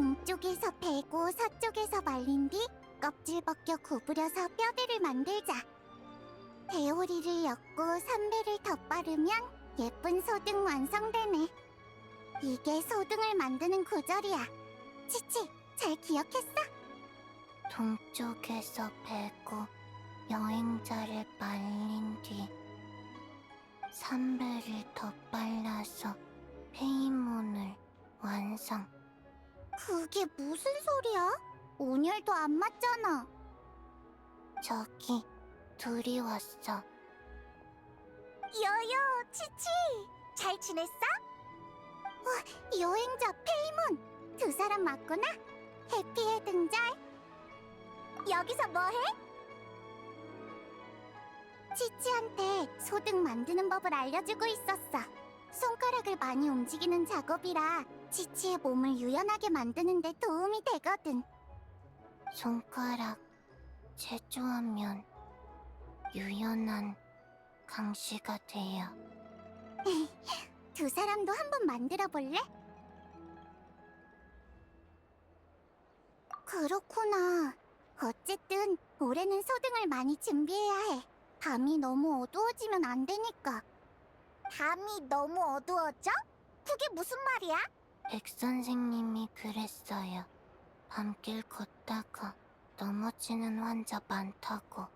동쪽에서 베고 서쪽에서 말린 뒤 껍질 벗겨 구부려서 뼈대를 만들자. 배오리를 엮고 선배를 덧바르면 예쁜 소등 완성되네. 이게 소등을 만드는 구절이야. 치치, 잘 기억했어? 동쪽에서 베고 여행자를 말린 뒤 선배를 덧발라서 페이몬을 완성. 그게 무슨 소리야? 온열도 안 맞잖아. 저기 둘이 왔어. 여여, 치치! 잘 지냈어? 여행자 페이몬! 두 사람 맞구나? 해피의 등장! 여기서 뭐해? 치치한테 소등 만드는 법을 알려주고 있었어. 손가락을 많이 움직이는 작업이라 치치의 몸을 유연하게 만드는 데 도움이 되거든. 손가락 제조하면 유연한 강시가 돼요. 두 사람도 한번 만들어 볼래? 그렇구나. 어쨌든 올해는 소등을 많이 준비해야 해. 밤이 너무 어두워지면 안 되니까. 밤이 너무 어두워져? 그게 무슨 말이야? 백 선생님이 그랬어요. 밤길 걷다가 넘어지는 환자 많다고.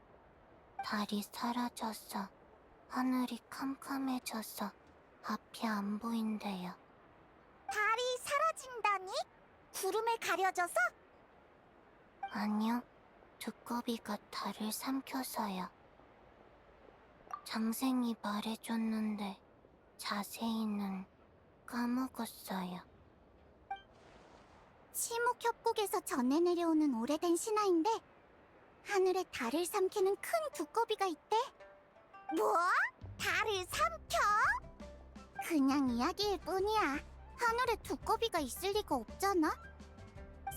달이 사라져서 하늘이 캄캄해져서 앞이 안 보인대요. 달이 사라진다니? 구름에 가려져서? 아니요, 두꺼비가 달을 삼켜서요. 장생이 말해줬는데 자세히는 까먹었어요. 치목협곡에서 전해 내려오는 오래된 신화인데 하늘에 달을 삼키는 큰 두꺼비가 있대. 뭐? 달을 삼켜? 그냥 이야기일 뿐이야. 하늘에 두꺼비가 있을 리가 없잖아.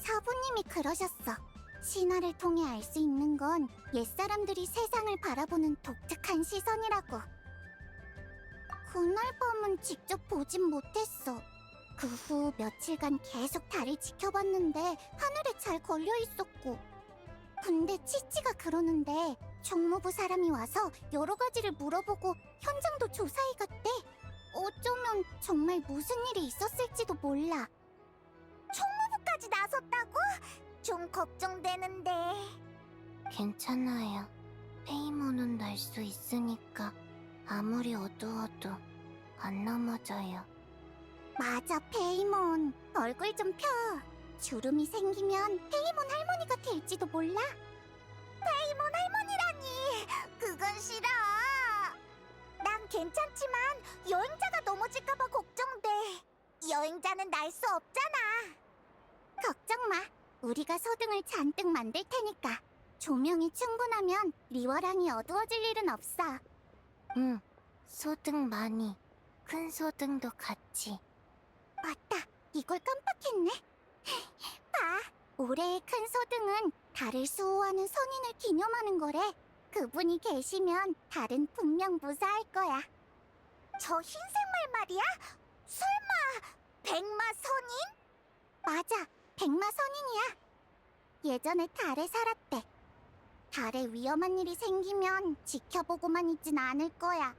사부님이 그러셨어. 신화를 통해 알 수 있는 건 옛사람들이 세상을 바라보는 독특한 시선이라고. 그날 밤은 직접 보진 못했어. 그 후 며칠간 계속 달을 지켜봤는데 하늘에 잘 걸려 있었고. 근데 치치가 그러는데 총무부 사람이 와서 여러 가지를 물어보고 현장도 조사해 갔대. 어쩌면 정말 무슨 일이 있었을지도 몰라. 총무부까지 나섰다고? 좀 걱정되는데. 괜찮아요. 페이몬은 날 수 있으니까 아무리 어두워도 안 넘어져요. 맞아, 페이몬. 얼굴 좀 펴. 주름이 생기면 페이몬 할머니가 될지도 몰라. 페이몬 할머니라니. 그건 싫어. 난 괜찮지만 여행자가 넘어질까봐 걱정돼. 여행자는 날 수 없잖아. 걱정 마. 우리가 소등을 잔뜩 만들 테니까. 조명이 충분하면 리워랑이 어두워질 일은 없어. 응, 소등 많이. 큰 소등도 같이. 맞다. 이걸 깜빡했네. 봐. 올해의 큰 소등은 달을 수호하는 선인을 기념하는 거래. 그분이 계시면 달은 분명 무사할 거야. 저 흰색 말 말이야? 설마 백마 선인? 맞아. 백마 선인이야. 예전에 달에 살았대. 달에 위험한 일이 생기면 지켜보고만 있진 않을 거야.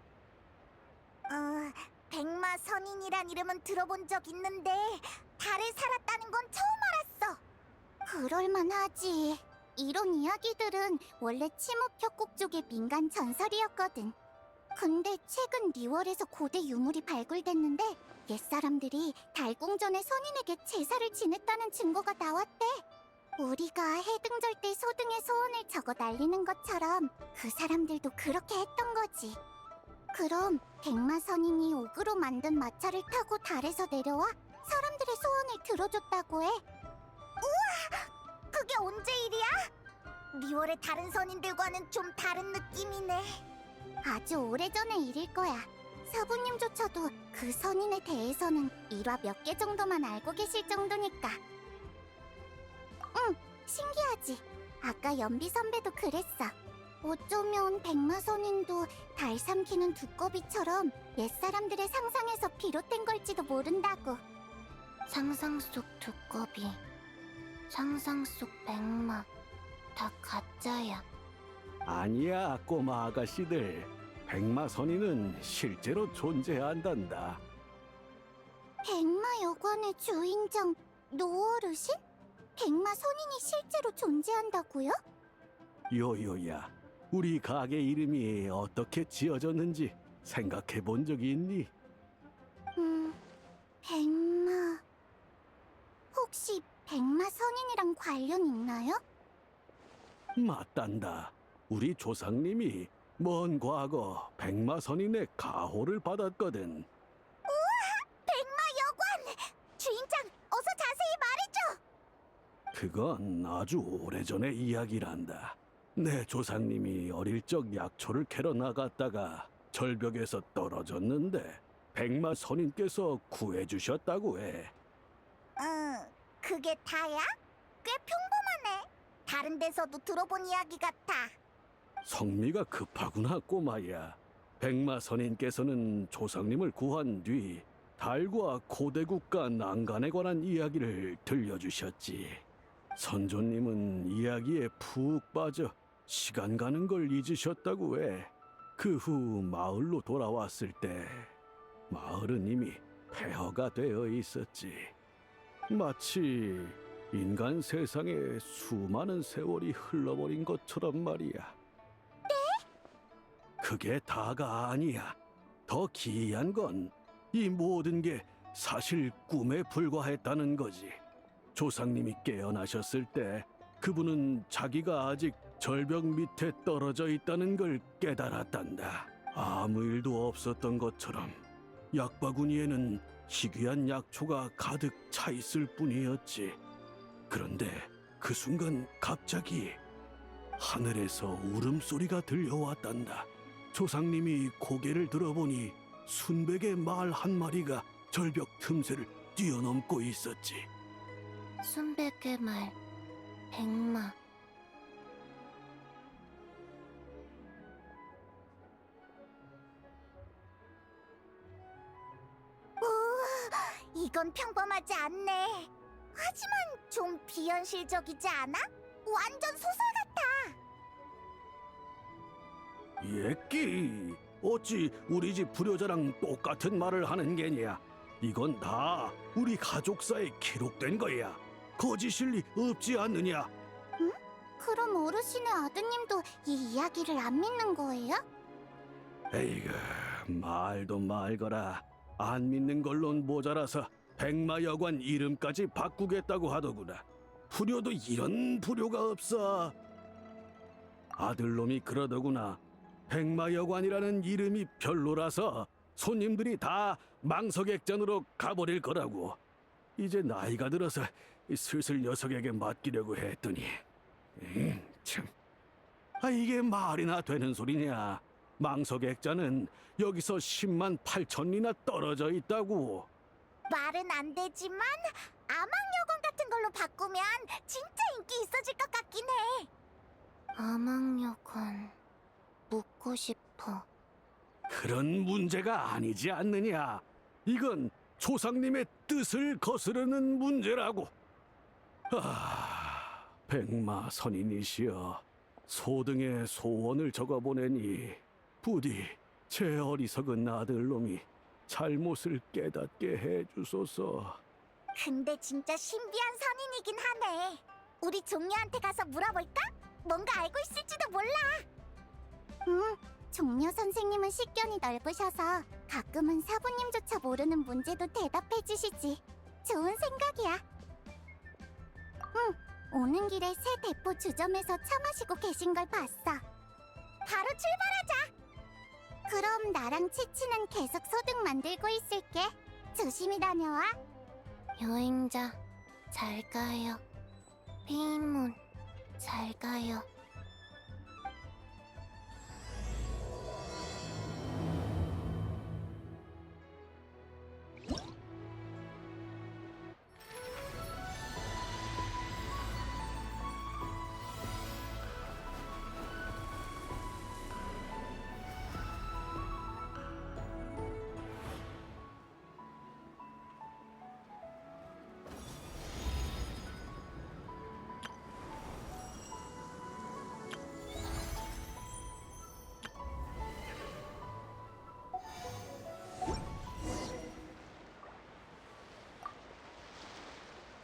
백마 선인이란 이름은 들어본 적 있는데 달에 살았다는 건 처음 알았어. 그럴만하지. 이런 이야기들은 원래 치목협곡 쪽의 민간 전설이었거든. 근데 최근 리월에서 고대 유물이 발굴됐는데 옛사람들이 달궁전의 선인에게 제사를 지냈다는 증거가 나왔대. 우리가 해등절 때 소등의 소원을 적어 날리는 것처럼 그 사람들도 그렇게 했던 거지. 그럼 백마 선인이 옥으로 만든 마차를 타고 달에서 내려와 사람들의 소원을 들어줬다고 해. 우와! 그게 언제 일이야? 리월의 다른 선인들과는 좀 다른 느낌이네. 아주 오래전의 일일 거야. 사부님조차도 그 선인에 대해서는 일화 몇 개 정도만 알고 계실 정도니까. 응, 신기하지? 아까 연비 선배도 그랬어. 어쩌면 백마 선인도 달 삼키는 두꺼비처럼 옛사람들의 상상에서 비롯된 걸지도 모른다고. 상상 속 두꺼비 상상 속 백마 다 가짜야. 아니야, 꼬마 아가씨들. 백마선인은 실제로 존재한단다. 백마 여관의 주인장 노어르신? 백마 선인이 실제로 존재한다고요? 요요야, 우리 가게 이름이 어떻게 지어졌는지 생각해 본 적이 있니? 백마... 혹시 백마 선인이랑 관련 있나요? 맞단다. 우리 조상님이 먼 과거 백마선인의 가호를 받았거든. 백마 여관! 주인장, 어서 자세히 말해줘! 그건 아주 오래전의 이야기란다. 내 조상님이 어릴 적 약초를 캐러 나갔다가 절벽에서 떨어졌는데 백마선인께서 구해주셨다고 해. 그게 다야? 꽤 평범하네. 다른 데서도 들어본 이야기 같아. 성미가 급하구나, 꼬마야. 백마선인께서는 조상님을 구한 뒤 달과 고대국가 난간에 관한 이야기를 들려주셨지. 선조님은 이야기에 푹 빠져 시간 가는 걸 잊으셨다고 해. 그 후 마을로 돌아왔을 때 마을은 이미 폐허가 되어 있었지. 마치 인간 세상에 수많은 세월이 흘러버린 것처럼 말이야. 그게 다가 아니야. 더 기이한 건 이 모든 게 사실 꿈에 불과했다는 거지. 조상님이 깨어나셨을 때 그분은 자기가 아직 절벽 밑에 떨어져 있다는 걸 깨달았단다. 아무 일도 없었던 것처럼 약바구니에는 희귀한 약초가 가득 차 있을 뿐이었지. 그런데 그 순간 갑자기 하늘에서 울음소리가 들려왔단다. 조상님이 고개를 들어보니 순백의 말 한 마리가 절벽 틈새를 뛰어넘고 있었지. 순백의 말, 백마. 이건 평범하지 않네. 하지만 좀 비현실적이지 않아? 완전 소설 같아. 예끼, 어찌 우리 집 불효자랑 똑같은 말을 하는 게냐? 이건 다 우리 가족사에 기록된 거야. 거짓일 리 없지 않느냐? 그럼 어르신의 아드님도 이 이야기를 안 믿는 거예요? 에이그, 말도 말거라. 안 믿는 걸론 모자라서 백마여관 이름까지 바꾸겠다고 하더구나. 불효도 이런 불효가 없어. 아들놈이 그러더구나. 백마여관이라는 이름이 별로라서 손님들이 다 망석액전으로 가버릴 거라고. 이제 나이가 들어서 슬슬 녀석에게 맡기려고 했더니 참. 이게 말이나 되는 소리냐. 망석액자는 여기서 10만 8천리나 떨어져 있다고. 말은 안 되지만 아망여관 같은 걸로 바꾸면 진짜 인기 있어질 것 같긴 해. 아망여관 묻고 싶어. 그런 문제가 아니지 않느냐. 이건 조상님의 뜻을 거스르는 문제라고. 백마 선인이시여, 소등의 소원을 적어보내니 부디 제 어리석은 아들놈이 잘못을 깨닫게 해주소서. 근데 진짜 신비한 선인이긴 하네. 우리 종려한테 가서 물어볼까? 뭔가 알고 있을지도 몰라. 종려 선생님은 식견이 넓으셔서 가끔은 사부님조차 모르는 문제도 대답해 주시지. 좋은 생각이야. 오는 길에 새 대포 주점에서 차 마시고 계신 걸 봤어. 바로 출발하자. 그럼 나랑 치치는 계속 소득 만들고 있을게. 조심히 다녀와. 여행자 잘 가요. 페인몬 잘 가요.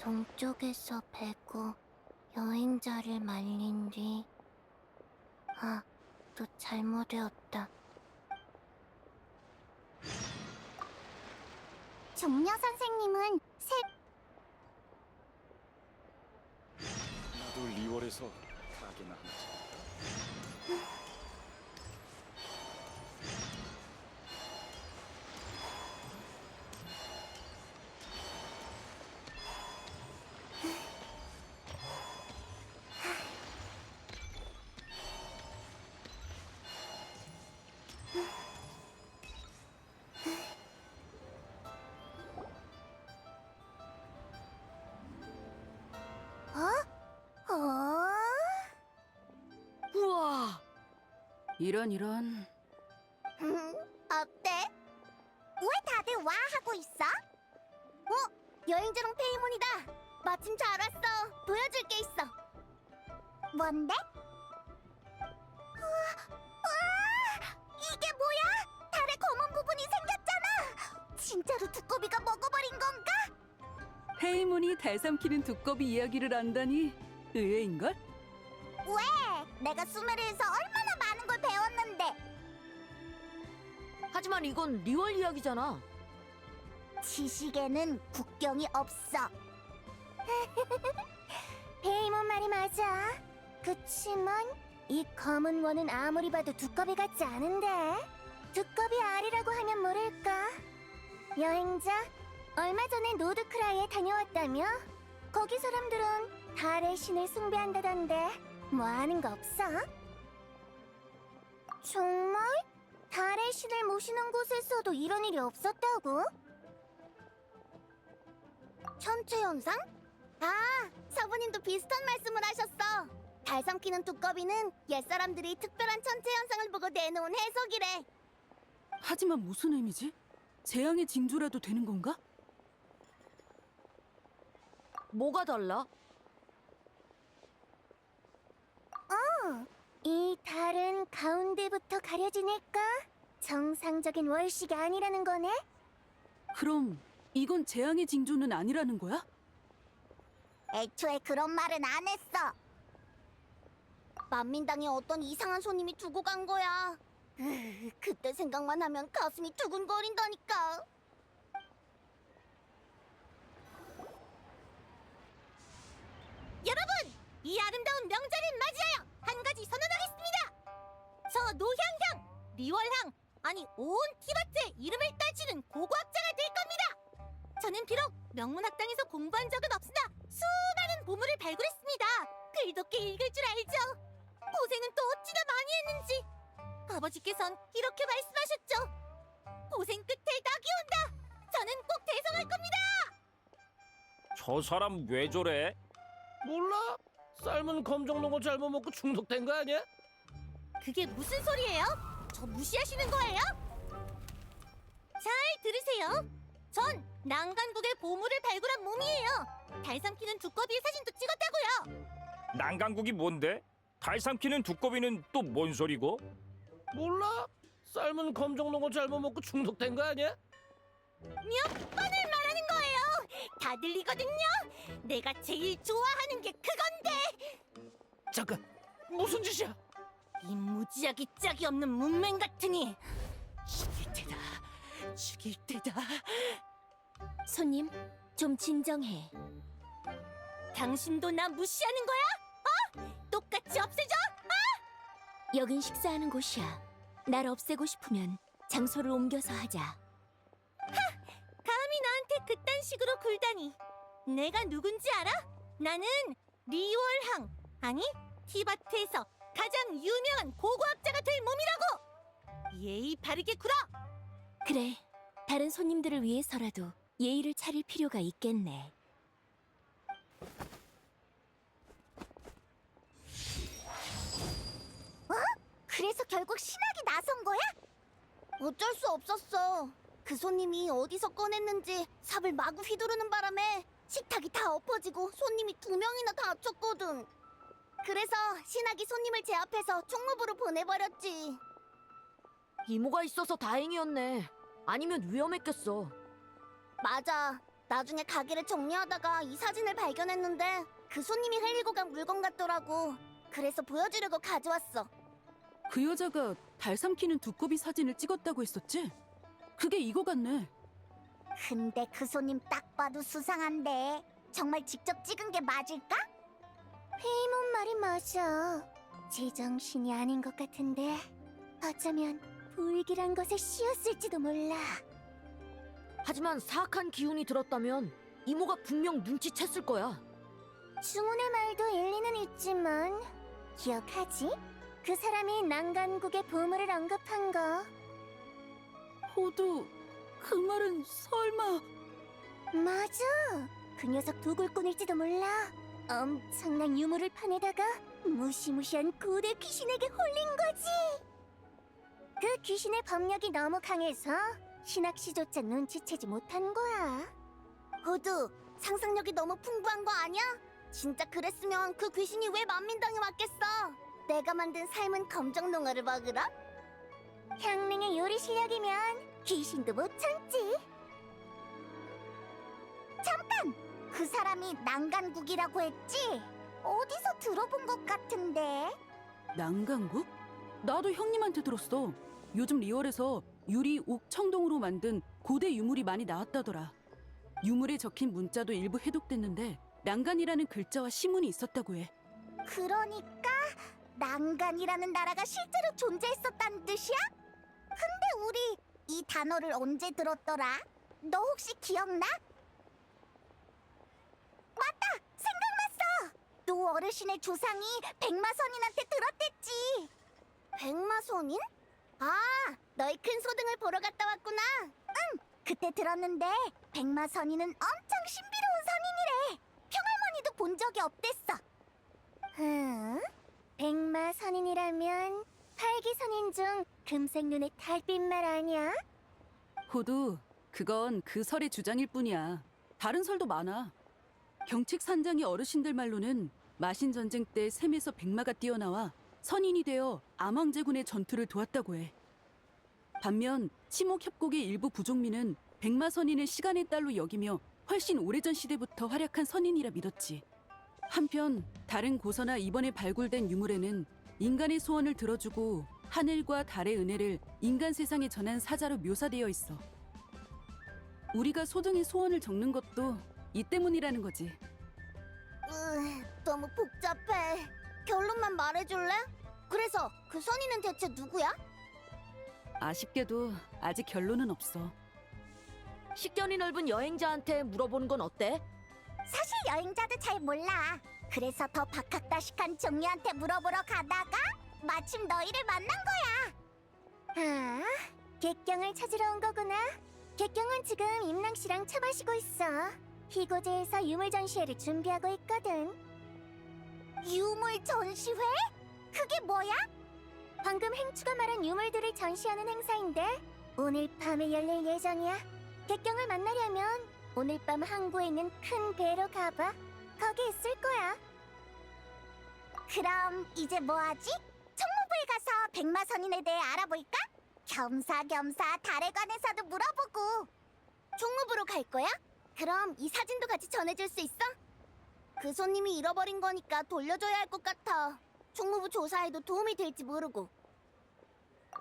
동쪽에서 배고 여행자를 말린 뒤 또 잘못되었다. 종려 선생님은 나도 리월에서 가게나 하나 차렸다. 우와! 이런. 어때? 왜 다들 와 하고 있어? 여행자랑 페이몬이다. 마침 잘 왔어. 보여줄 게 있어. 뭔데? 이게 뭐야? 달에 검은 부분이 생겼잖아. 진짜로 두꺼비가 먹어버린 건가? 페이몬이 달 삼키는 두꺼비 이야기를 안다니 의외인걸? 왜? 내가 수메르에서 얼마나 많은 걸 배웠는데. 하지만 이건 리월 이야기잖아. 지식에는 국경이 없어. 페이몬 말이 맞아. 그치만 이 검은 원은 아무리 봐도 두꺼비 같지 않은데. 두꺼비 알이라고 하면 모를까? 여행자, 얼마 전에 노드크라이에 다녀왔다며? 거기 사람들은 달의 신을 숭배한다던데 뭐 아는 거 없어? 정말? 달의 신을 모시는 곳에서도 이런 일이 없었다고? 천체현상? 서부님도 비슷한 말씀을 하셨어. 달 삼키는 두꺼비는 옛사람들이 특별한 천체현상을 보고 내놓은 해석이래. 하지만 무슨 의미지? 재앙의 징조라도 되는 건가? 뭐가 달라? 이 달은 가운데부터 가려지니까 정상적인 월식이 아니라는 거네? 그럼 이건 재앙의 징조는 아니라는 거야? 애초에 그런 말은 안 했어. 만민당에 어떤 이상한 손님이 두고 간 거야. 그때 생각만 하면 가슴이 두근거린다니까. 여러분! 이 아름다운 명절을 맞이하여 한 가지 선언하겠습니다! 저 노향향, 리월향, 아니 온 티바트의 이름을 따지는 고고학자가 될 겁니다! 저는 비록 명문학당에서 공부한 적은 없으나 수많은 보물을 발굴했습니다. 글도 꽤 읽을 줄 알죠. 고생은 또 어찌나 많이 했는지. 아버지께선 이렇게 말씀하셨죠. 고생 끝에 낙이 온다. 저는 꼭 대성할 겁니다. 저 사람 왜 저래? 몰라? 삶은 검정농어 잘못 먹고 중독된 거 아니야? 그게 무슨 소리예요? 저 무시하시는 거예요? 잘 들으세요. 전 난간국의 보물을 발굴한 몸이에요. 달 삼키는 두꺼비의 사진도 찍었다고요. 난강국이 뭔데? 달 삼키는 두꺼비는 또 뭔 소리고? 몰라? 삶은 검정농어 잘못 먹고 중독된 거 아니야? 몇 번을 말하는 거예요. 다 들리거든요. 내가 제일 좋아하는 게 그건데. 잠깐, 무슨 짓이야? 이 무지하기 짝이 없는 문맹 같으니. 죽일 테다. 죽일 테다. 손님, 좀 진정해. 당신도 나 무시하는 거야? 똑같이 없애줘? 여긴 식사하는 곳이야. 날 없애고 싶으면 장소를 옮겨서 하자. 감히 나한테 그딴 식으로 굴다니. 내가 누군지 알아? 나는 리월항, 아니 티바트에서 가장 유명한 고고학자가 될 몸이라고. 예의 바르게 굴어. 그래, 다른 손님들을 위해서라도 예의를 차릴 필요가 있겠네. 그래서 결국 신학이 나선 거야? 어쩔 수 없었어. 그 손님이 어디서 꺼냈는지 삽을 마구 휘두르는 바람에 식탁이 다 엎어지고 손님이 2명이나 다쳤거든. 그래서 신학이 손님을 제압해서 총무부로 보내버렸지. 이모가 있어서 다행이었네. 아니면 위험했겠어. 맞아. 나중에 가게를 정리하다가 이 사진을 발견했는데 그 손님이 흘리고 간 물건 같더라고. 그래서 보여주려고 가져왔어. 그 여자가 달 삼키는 두꺼비 사진을 찍었다고 했었지? 그게 이거 같네. 근데 그 손님 딱 봐도 수상한데 정말 직접 찍은 게 맞을까? 페이몬 말이 맞아. 제정신이 아닌 것 같은데 어쩌면 불길한 것에 씌었을지도 몰라. 하지만 사악한 기운이 들었다면 이모가 분명 눈치챘을 거야. 중훈의 말도 일리는 있지만 기억하지? 그 사람이 난간국의 보물을 언급한 거. 호두, 그 말은 설마... 맞아. 그 녀석 도굴꾼일지도 몰라. 엄청난 유물을 파내다가 무시무시한 고대 귀신에게 홀린 거지. 그 귀신의 법력이 너무 강해서 신학시조차 눈치채지 못한 거야. 호두, 상상력이 너무 풍부한 거 아니야? 진짜 그랬으면 그 귀신이 왜 만민당에 왔겠어? 내가 만든 삶은 검정농어를 먹으러? 향릉의 요리 실력이면 귀신도 못 참지. 잠깐! 그 사람이 난간국이라고 했지? 어디서 들어본 것 같은데? 난간국? 나도 형님한테 들었어. 요즘 리얼에서 유리, 옥, 청동으로 만든 고대 유물이 많이 나왔다더라. 유물에 적힌 문자도 일부 해독됐는데 난간이라는 글자와 시문이 있었다고 해. 그러니까 난간이라는 나라가 실제로 존재했었다는 뜻이야? 근데 우리 이 단어를 언제 들었더라? 너 혹시 기억나? 맞다! 생각났어! 너 어르신의 조상이 백마선인한테 들었댔지. 백마선인? 아, 너희 큰 소등을 보러 갔다 왔구나. 응, 그때 들었는데 백마선인은 엄청 신비로운 선인이래. 평할머니도 본 적이 없댔어. 백마선인이라면 팔기선인 중 금색 눈의 달빛말 아니야? 호두, 그건 그 설의 주장일 뿐이야. 다른 설도 많아. 경칙 산장의 어르신들 말로는 마신 전쟁 때 샘에서 백마가 뛰어나와 선인이 되어 암왕제군의 전투를 도왔다고 해. 반면 치목협곡의 일부 부족민은 백마선인을 시간의 딸로 여기며 훨씬 오래전 시대부터 활약한 선인이라 믿었지. 한편 다른 고서나 이번에 발굴된 유물에는 인간의 소원을 들어주고 하늘과 달의 은혜를 인간 세상에 전한 사자로 묘사되어 있어. 우리가 소등의 소원을 적는 것도 이 때문이라는 거지. 너무 복잡해. 결론만 말해줄래? 그래서 그 선인은 대체 누구야? 아쉽게도 아직 결론은 없어. 식견이 넓은 여행자한테 물어보는 건 어때? 사실 여행자도 잘 몰라. 그래서 더 박학다식한 종류한테 물어보러 가다가 마침 너희를 만난 거야. 아, 객경을 찾으러 온 거구나. 객경은 지금 임랑씨랑 차 마시고 있어. 희고제에서 유물 전시회를 준비하고 있거든. 유물 전시회? 그게 뭐야? 방금 행추가 말한 유물들을 전시하는 행사인데 오늘 밤에 열릴 예정이야. 객경을 만나려면 오늘 밤 항구에 있는 큰 배로 가봐. 거기 있을 거야. 그럼 이제 뭐하지? 총무부에 가서 백마선인에 대해 알아볼까? 겸사겸사 달에 관해서도 물어보고. 총무부로 갈 거야? 그럼 이 사진도 같이 전해줄 수 있어? 그 손님이 잃어버린 거니까 돌려줘야 할 것 같아. 총무부 조사에도 도움이 될지 모르고.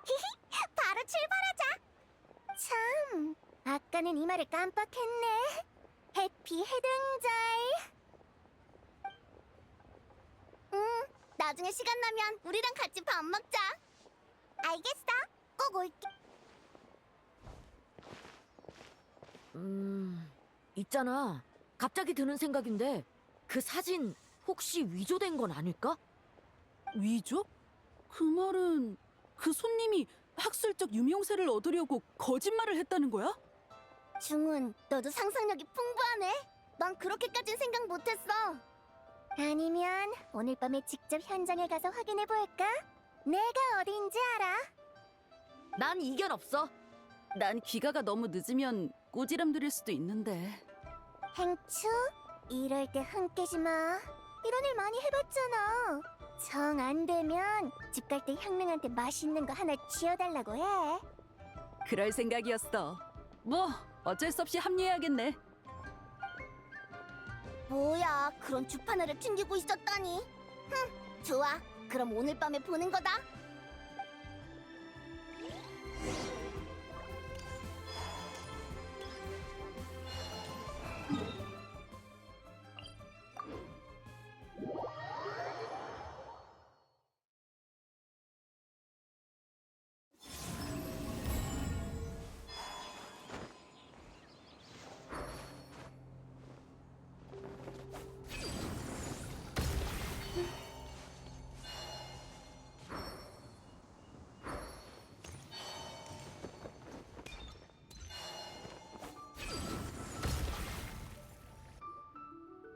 히히, 바로 출발하자. 참, 아까는 이 말을 깜빡했네. 해피 해등절. 나중에 시간 나면 우리랑 같이 밥 먹자. 알겠어. 꼭 올게. 있잖아. 갑자기 드는 생각인데 그 사진 혹시 위조된 건 아닐까? 위조? 그 말은 그 손님이 학술적 유명세를 얻으려고 거짓말을 했다는 거야? 중훈, 너도 상상력이 풍부하네. 난 그렇게까진 생각 못했어. 아니면 오늘 밤에 직접 현장에 가서 확인해 볼까? 내가 어딘지 알아. 난 이견 없어. 난 귀가가 너무 늦으면 꼬지람 들일 수도 있는데. 행추, 이럴 때 흥 깨지 마. 이런 일 많이 해봤잖아. 정 안 되면 집 갈 때 향릉한테 맛있는 거 하나 쥐어달라고 해. 그럴 생각이었어. 뭐 어쩔 수 없이 합류해야겠네. 뭐야, 그런 주파나를 튕기고 있었다니. 흠, 좋아. 그럼 오늘 밤에 보는 거다.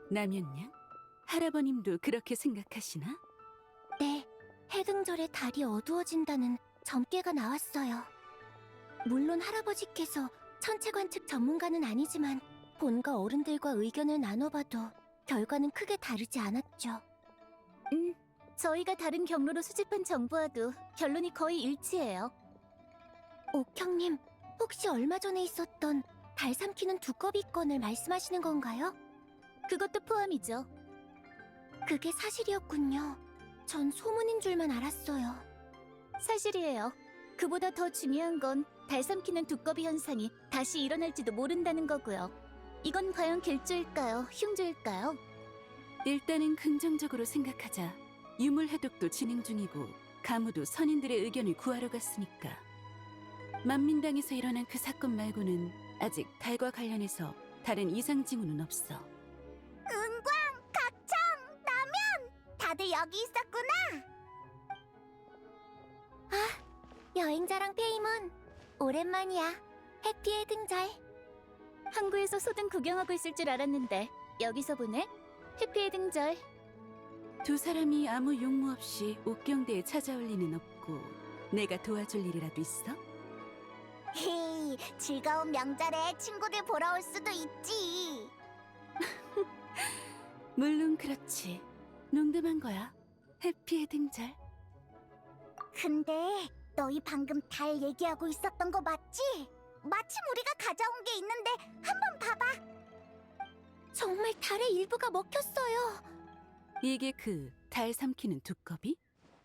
남연양? 할아버님도 그렇게 생각하시나? 네, 해등절에 달이 어두워진다는 점괘가 나왔어요. 물론 할아버지께서 천체 관측 전문가는 아니지만 본가 어른들과 의견을 나눠봐도 결과는 크게 다르지 않았죠. 저희가 다른 경로로 수집한 정보와도 결론이 거의 일치해요. 옥형님, 혹시 얼마 전에 있었던 달 삼키는 두꺼비 건을 말씀하시는 건가요? 그것도 포함이죠. 그게 사실이었군요. 전 소문인 줄만 알았어요. 사실이에요. 그보다 더 중요한 건 달 삼키는 두꺼비 현상이 다시 일어날지도 모른다는 거고요. 이건 과연 길조일까요? 흉조일까요? 일단은 긍정적으로 생각하자. 유물 해독도 진행 중이고 가무도 선인들의 의견을 구하러 갔으니까. 만민당에서 일어난 그 사건 말고는 아직 달과 관련해서 다른 이상 징후는 없어. 은광, 각청, 남연! 다들 여기 있었구나! 여행자랑 페이몬, 오랜만이야. 해피의 등절. 항구에서 소등 구경하고 있을 줄 알았는데 여기서 보네? 해피의 등절. 두 사람이 아무 용무 없이 옥경대에 찾아올 리는 없고 내가 도와줄 일이라도 있어? 헤이, 즐거운 명절에 친구들 보러 올 수도 있지. 물론 그렇지. 농담한 거야. 해피의 등절. 근데 너희 방금 달 얘기하고 있었던 거 맞지? 마침 우리가 가져온 게 있는데 한번 봐봐. 정말 달의 일부가 먹혔어요. 이게 그 달 삼키는 두꺼비?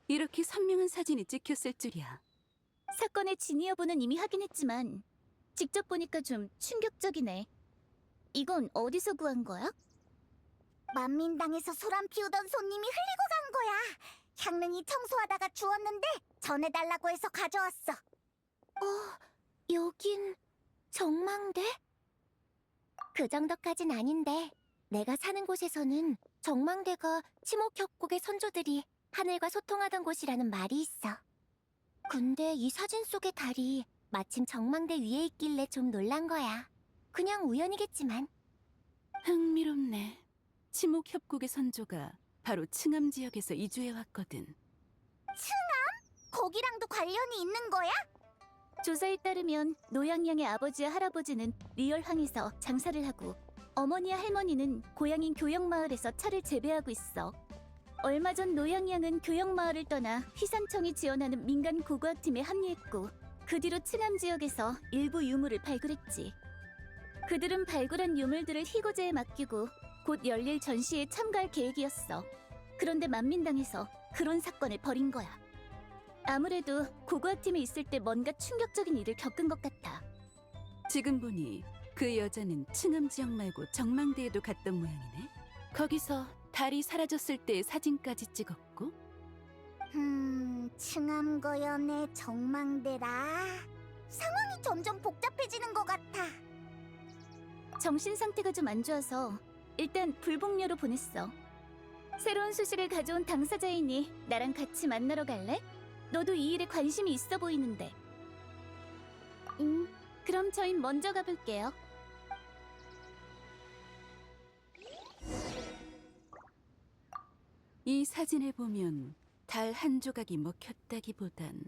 이렇게 선명한 사진이 찍혔을 줄이야. 사건의 진위 여부는 이미 확인했지만 직접 보니까 좀 충격적이네. 이건 어디서 구한 거야? 만민당에서 소란 피우던 손님이 흘리고 간 거야. 향릉이 청소하다가 주웠는데 전해달라고 해서 가져왔어. 여긴 정망대? 그 정도까진 아닌데 내가 사는 곳에서는 정망대가 치목협곡의 선조들이 하늘과 소통하던 곳이라는 말이 있어. 근데 이 사진 속의 달이 마침 정망대 위에 있길래 좀 놀란 거야. 그냥 우연이겠지만. 흥미롭네. 치목협곡의 선조가 바로 층암 지역에서 이주해왔거든. 거기랑도 관련이 있는 거야? 조사에 따르면 노양양의 아버지와 할아버지는 리얼항에서 장사를 하고 어머니와 할머니는 고향인 교영마을에서 차를 재배하고 있어. 얼마 전 노양양은 교영마을을 떠나 휘산청이 지원하는 민간 고고학팀에 합류했고 그 뒤로 층암 지역에서 일부 유물을 발굴했지. 그들은 발굴한 유물들을 희고제에 맡기고 곧 열릴 전시에 참가할 계획이었어. 그런데 만민당에서 그런 사건을 벌인 거야. 아무래도 고고학팀에 있을 때 뭔가 충격적인 일을 겪은 것 같아. 지금 보니 그 여자는 층암 지역 말고 정망대에도 갔던 모양이네. 거기서 달이 사라졌을 때의 사진까지 찍었고. 층암거연의 정망대라. 상황이 점점 복잡해지는 것 같아. 정신 상태가 좀 안 좋아서 일단 불복료로 보냈어. 새로운 소식을 가져온 당사자이니 나랑 같이 만나러 갈래? 너도 이 일에 관심이 있어 보이는데. 그럼 저희 먼저 가볼게요. 이 사진을 보면 달 한 조각이 먹혔다기보단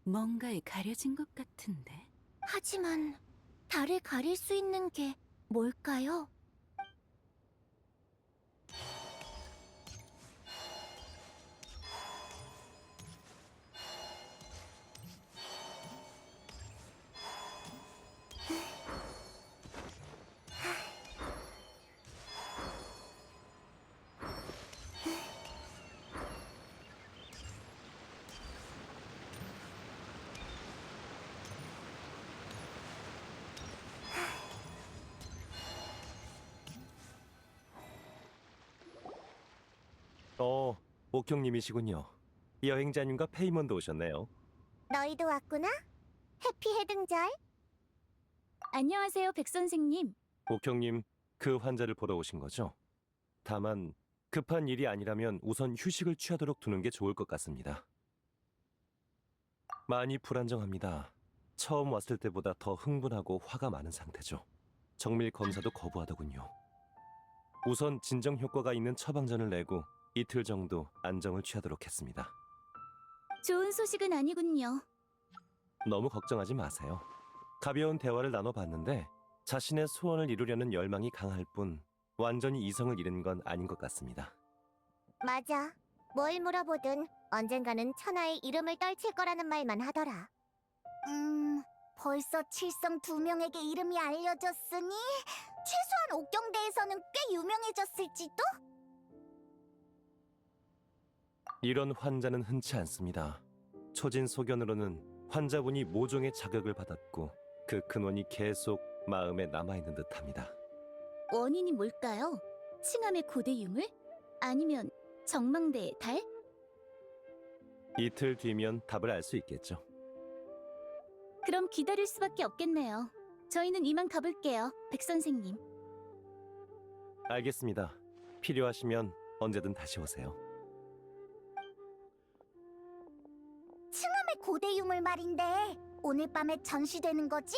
뭔가에 가려진 것 같은데. 하지만 달을 가릴 수 있는 게 뭘까요? 옥경님이시군요. 여행자님과 페이몬도 오셨네요. 너희도 왔구나? 해피 해등절. 안녕하세요, 백 선생님. 옥경님, 그 환자를 보러 오신 거죠? 다만 급한 일이 아니라면 우선 휴식을 취하도록 두는 게 좋을 것 같습니다. 많이 불안정합니다. 처음 왔을 때보다 더 흥분하고 화가 많은 상태죠. 정밀 검사도 거부하더군요. 우선 진정 효과가 있는 처방전을 내고 이틀 정도 안정을 취하도록 했습니다. 좋은 소식은 아니군요. 너무 걱정하지 마세요. 가벼운 대화를 나눠봤는데 자신의 소원을 이루려는 열망이 강할 뿐 완전히 이성을 잃은 건 아닌 것 같습니다. 맞아. 뭘 물어보든 언젠가는 천하의 이름을 떨칠 거라는 말만 하더라. 벌써 칠성 2명에게 이름이 알려졌으니 최소한 옥경대에서는 꽤 유명해졌을지도? 이런 환자는 흔치 않습니다. 초진 소견으로는 환자분이 모종의 자극을 받았고 그 근원이 계속 마음에 남아있는 듯합니다. 원인이 뭘까요? 칭암의 고대 유물? 아니면 정망대의 달? 이틀 뒤면 답을 알 수 있겠죠. 그럼 기다릴 수밖에 없겠네요. 저희는 이만 가볼게요, 백 선생님. 알겠습니다. 필요하시면 언제든 다시 오세요. 칭함의 고대 유물 말인데 오늘 밤에 전시되는 거지?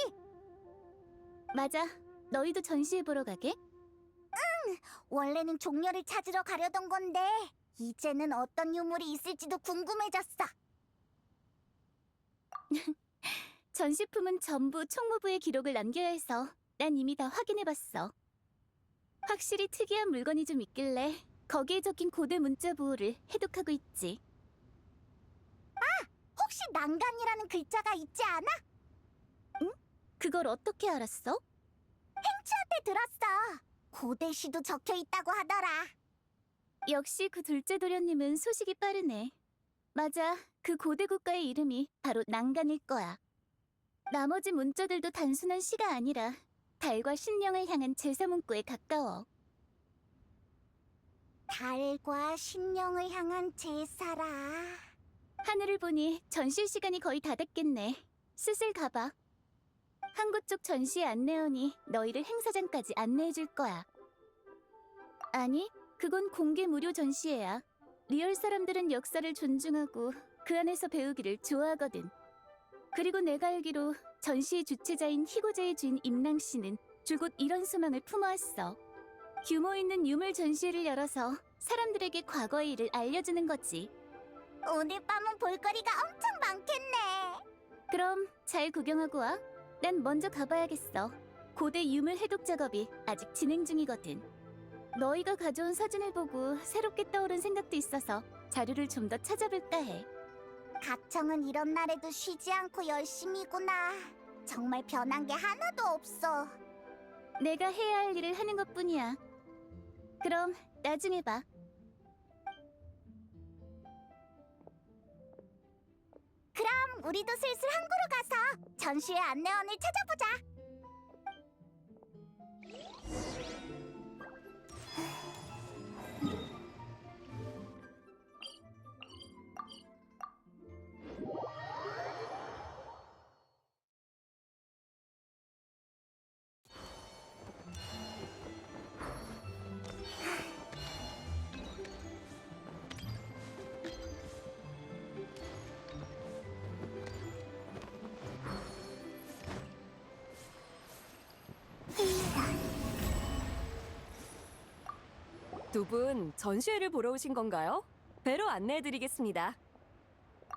맞아. 너희도 전시회 보러 가게? 원래는 종려를 찾으러 가려던 건데 이제는 어떤 유물이 있을지도 궁금해졌어. 전시품은 전부 총무부에 기록을 남겨야 해서 난 이미 다 확인해봤어. 확실히 특이한 물건이 좀 있길래 거기에 적힌 고대 문자 부호를 해독하고 있지. 혹시 난간이라는 글자가 있지 않아? 그걸 어떻게 알았어? 행치한테 들었어. 고대시도 적혀 있다고 하더라. 역시 그 둘째 도련님은 소식이 빠르네. 맞아, 그 고대 국가의 이름이 바로 난간일 거야. 나머지 문자들도 단순한 시가 아니라 달과 신령을 향한 제사 문구에 가까워. 달과 신령을 향한 제사라. 하늘을 보니 전시 시간이 거의 다 됐겠네. 슬슬 가봐. 항구 쪽 전시회 안내원이 너희를 행사장까지 안내해줄 거야. 아니, 그건 공개 무료 전시회야. 리얼 사람들은 역사를 존중하고 그 안에서 배우기를 좋아하거든. 그리고 내가 알기로 전시의 주최자인 희고제의 주인 임랑 씨는 줄곧 이런 소망을 품어왔어. 규모 있는 유물 전시회를 열어서 사람들에게 과거의 일을 알려주는 거지. 오늘 밤은 볼거리가 엄청 많겠네. 그럼 잘 구경하고 와. 난 먼저 가봐야겠어. 고대 유물 해독 작업이 아직 진행 중이거든. 너희가 가져온 사진을 보고 새롭게 떠오른 생각도 있어서 자료를 좀 더 찾아볼까 해. 각청은 이런 날에도 쉬지 않고 열심히구나. 정말 변한 게 하나도 없어. 내가 해야 할 일을 하는 것뿐이야. 그럼 나중에 봐. 그럼 우리도 슬슬 항구로 가서 전시회 안내원을 찾아보자. 두 분 전시회를 보러 오신 건가요? 배로 안내해드리겠습니다.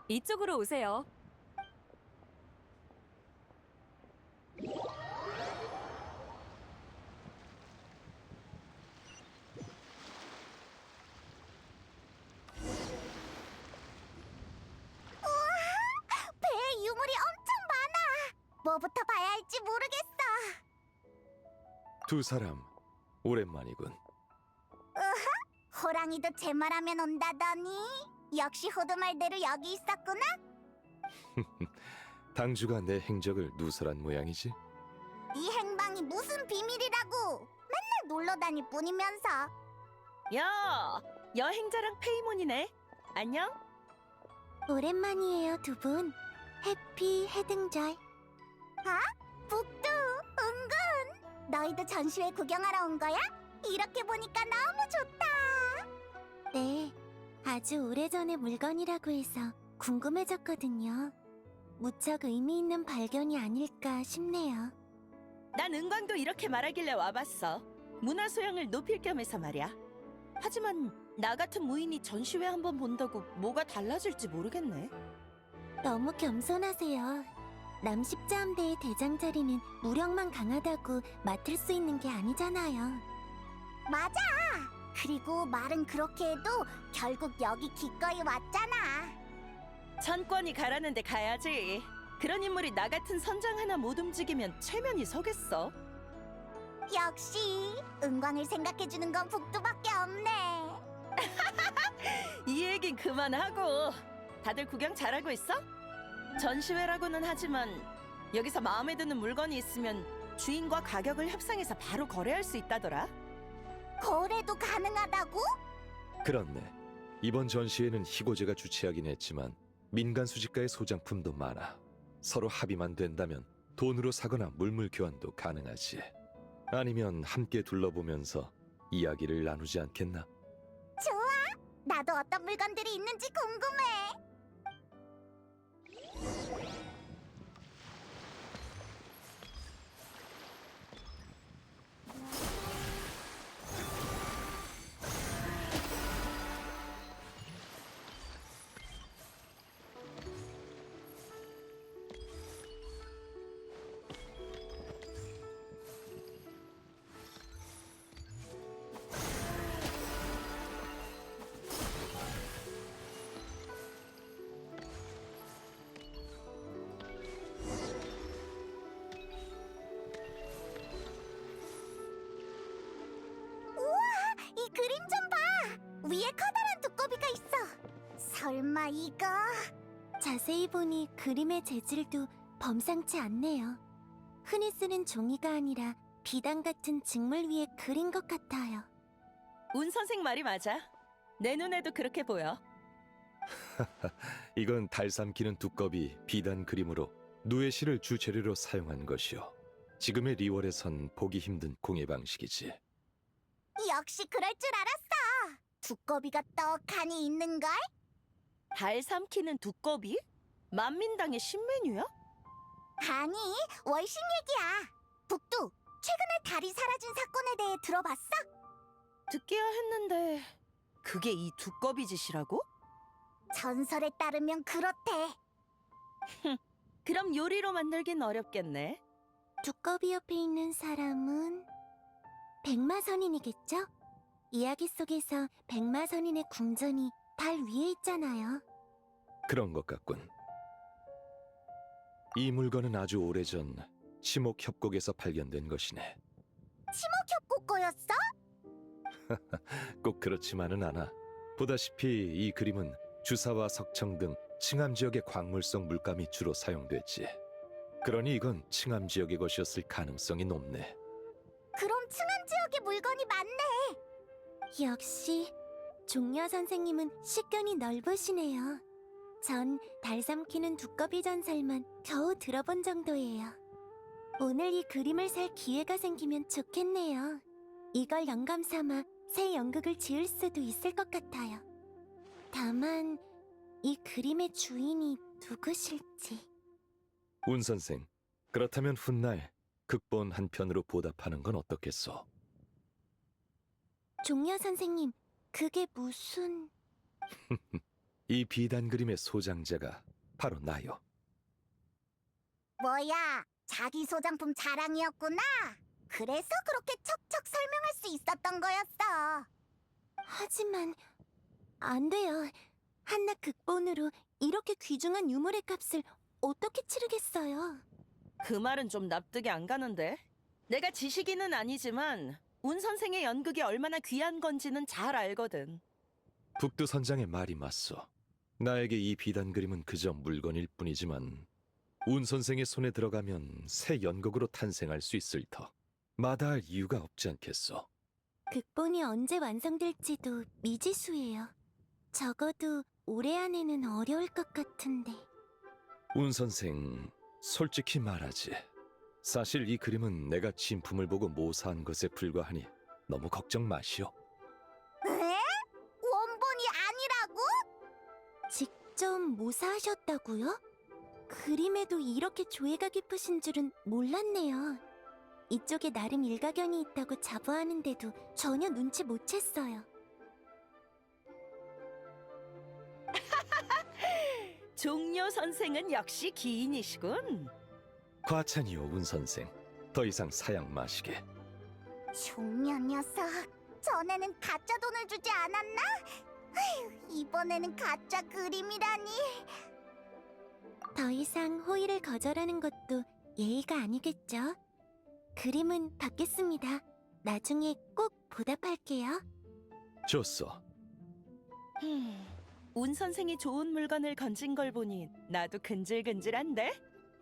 이쪽으로 오세요. 배에 유물이 엄청 많아. 뭐부터 봐야 할지 모르겠어. 두 사람 오랜만이군. 호랑이도 제 말하면 온다더니 역시 호두 말대로 여기 있었구나. 당주가 내 행적을 누설한 모양이지. 이 행방이 무슨 비밀이라고. 맨날 놀러 다닐 뿐이면서. 야, 여행자랑 페이몬이네. 안녕. 오랜만이에요, 두 분. 해피 해등절. 북두, 은근! 너희도 전시회 구경하러 온 거야? 이렇게 보니까 너무 좋다. 네, 아주 오래전의 물건이라고 해서 궁금해졌거든요. 무척 의미 있는 발견이 아닐까 싶네요. 난 은광도 이렇게 말하길래 와봤어. 문화 소양을 높일 겸해서 말이야. 하지만 나 같은 무인이 전시회 한번 본다고 뭐가 달라질지 모르겠네. 너무 겸손하세요. 남십자함대의 대장 자리는 무력만 강하다고 맡을 수 있는 게 아니잖아요. 맞아. 그리고 말은 그렇게 해도 결국 여기 기꺼이 왔잖아. 천권이 가라는데 가야지. 그런 인물이 나 같은 선장 하나 못 움직이면 체면이 서겠어. 역시 은광을 생각해주는 건 북두밖에 없네. 이 얘긴 그만하고. 다들 구경 잘하고 있어? 전시회라고는 하지만 여기서 마음에 드는 물건이 있으면 주인과 가격을 협상해서 바로 거래할 수 있다더라. 거래도 가능하다고? 그렇네. 이번 전시회는 희고제가 주최하긴 했지만 민간 수집가의 소장품도 많아. 서로 합의만 된다면 돈으로 사거나 물물 교환도 가능하지. 아니면 함께 둘러보면서 이야기를 나누지 않겠나? 좋아. 나도 어떤 물건들이 있는지 궁금해. 이 그림 좀 봐! 위에 커다란 두꺼비가 있어. 설마 이거... 자세히 보니 그림의 재질도 범상치 않네요. 흔히 쓰는 종이가 아니라 비단 같은 직물 위에 그린 것 같아요. 운 선생 말이 맞아. 내 눈에도 그렇게 보여. 이건 달 삼키는 두꺼비 비단 그림으로 누에시를 주재료로 사용한 것이오. 지금의 리월에선 보기 힘든 공예 방식이지. 역시 그럴 줄 알았어. 두꺼비가 떡하니 있는걸? 달 삼키는 두꺼비? 만민당의 신메뉴야? 아니, 월식 얘기야. 북두, 최근에 달이 사라진 사건에 대해 들어봤어? 듣기야 했는데 그게 이 두꺼비 짓이라고? 전설에 따르면 그렇대. 그럼 요리로 만들긴 어렵겠네. 두꺼비 옆에 있는 사람은 백마선인이겠죠? 이야기 속에서 백마선인의 궁전이 달 위에 있잖아요. 그런 것 같군. 이 물건은 아주 오래전 치목협곡에서 발견된 것이네. 치목협곡 거였어? 꼭 그렇지만은 않아. 보다시피 이 그림은 주사와 석청 등 칭암 지역의 광물성 물감이 주로 사용됐지. 그러니 이건 칭암 지역의 것이었을 가능성이 높네. 그럼 층암 지역에 물건이 많네. 역시 종려 선생님은 식견이 넓으시네요. 전 달 삼키는 두꺼비 전설만 겨우 들어본 정도예요. 오늘 이 그림을 살 기회가 생기면 좋겠네요. 이걸 영감 삼아 새 연극을 지을 수도 있을 것 같아요. 다만 이 그림의 주인이 누구실지. 운 선생, 그렇다면 훗날 극본 한 편으로 보답하는 건 어떻겠소? 종려 선생님, 그게 무슨... 이 비단 그림의 소장자가 바로 나요. 뭐야, 자기 소장품 자랑이었구나. 그래서 그렇게 척척 설명할 수 있었던 거였어. 하지만 안 돼요. 한낱 극본으로 이렇게 귀중한 유물의 값을 어떻게 치르겠어요? 그 말은 좀 납득이 안 가는데. 내가 지식인은 아니지만 운 선생의 연극이 얼마나 귀한 건지는 잘 알거든. 북두 선장의 말이 맞소. 나에게 이 비단 그림은 그저 물건일 뿐이지만 운 선생의 손에 들어가면 새 연극으로 탄생할 수 있을 터 마다할 이유가 없지 않겠소. 극본이 언제 완성될지도 미지수예요. 적어도 올해 안에는 어려울 것 같은데. 운 선생, 솔직히 말하지. 사실 이 그림은 내가 진품을 보고 모사한 것에 불과하니 너무 걱정 마시오. 에? 원본이 아니라고? 직접 모사하셨다고요? 그림에도 이렇게 조예가 깊으신 줄은 몰랐네요. 이쪽에 나름 일가견이 있다고 자부하는데도 전혀 눈치 못 챘어요. 종려 선생은 역시 기인이시군. 과찬이오, 운 선생. 더 이상 사양 마시게. 종려 녀석, 전에는 가짜 돈을 주지 않았나? 아휴, 이번에는 가짜 그림이라니. 더 이상 호의를 거절하는 것도 예의가 아니겠죠? 그림은 받겠습니다. 나중에 꼭 보답할게요. 좋소. 운 선생이 좋은 물건을 건진 걸 보니 나도 근질근질한데?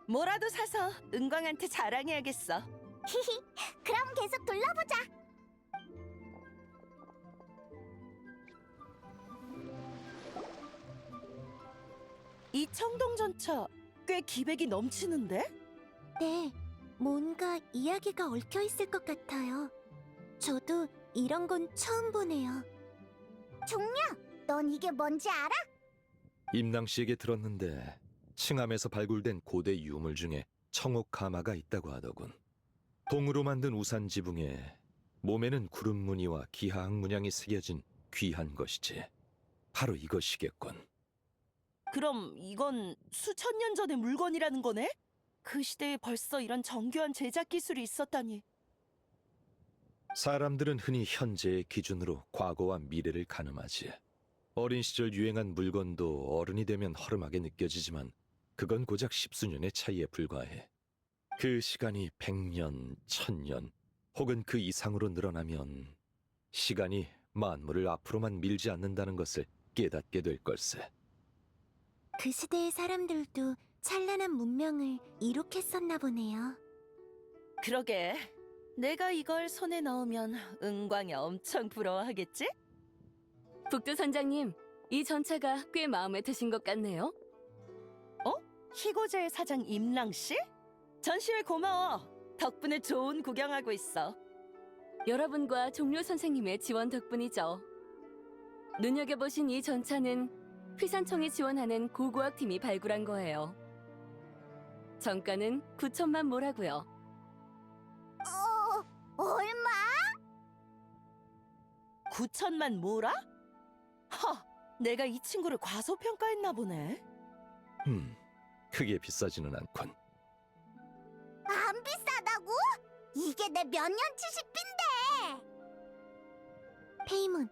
뭐라도 사서 은광한테 자랑해야겠어. 히히, 그럼 계속 둘러보자. 이 청동전차 꽤 기백이 넘치는데? 네, 뭔가 이야기가 얽혀 있을 것 같아요. 저도 이런 건 처음 보네요. 종려, 넌 이게 뭔지 알아? 임낭 씨에게 들었는데 칭암에서 발굴된 고대 유물 중에 청옥가마가 있다고 하더군. 동으로 만든 우산 지붕에 몸에는 구름 무늬와 기하학 문양이 새겨진 귀한 것이지. 바로 이것이겠군. 그럼 이건 수천 년 전의 물건이라는 거네? 그 시대에 벌써 이런 정교한 제작 기술이 있었다니. 사람들은 흔히 현재의 기준으로 과거와 미래를 가늠하지. 어린 시절 유행한 물건도 어른이 되면 허름하게 느껴지지만 그건 고작 십수년의 차이에 불과해. 그 시간이 100년, 1000년 혹은 그 이상으로 늘어나면 시간이 만물을 앞으로만 밀지 않는다는 것을 깨닫게 될 걸세. 그 시대의 사람들도 찬란한 문명을 이룩했었나 보네요. 그러게. 내가 이걸 손에 넣으면 은광이 엄청 부러워하겠지? 북두 선장님, 이 전차가 꽤 마음에 드신 것 같네요. 희고제의 사장 임랑 씨? 전시회 고마워. 덕분에 좋은 구경하고 있어. 여러분과 종료 선생님의 지원 덕분이죠. 눈여겨보신 이 전차는 휘산청이 지원하는 고고학팀이 발굴한 거예요. 정가는 9천만 모라고요. 얼마? 9천만 모라? 허, 내가 이 친구를 과소평가했나 보네. 크게 비싸지는 않군. 안 비싸다고? 이게 내 몇 년치 식비인데. 페이몬,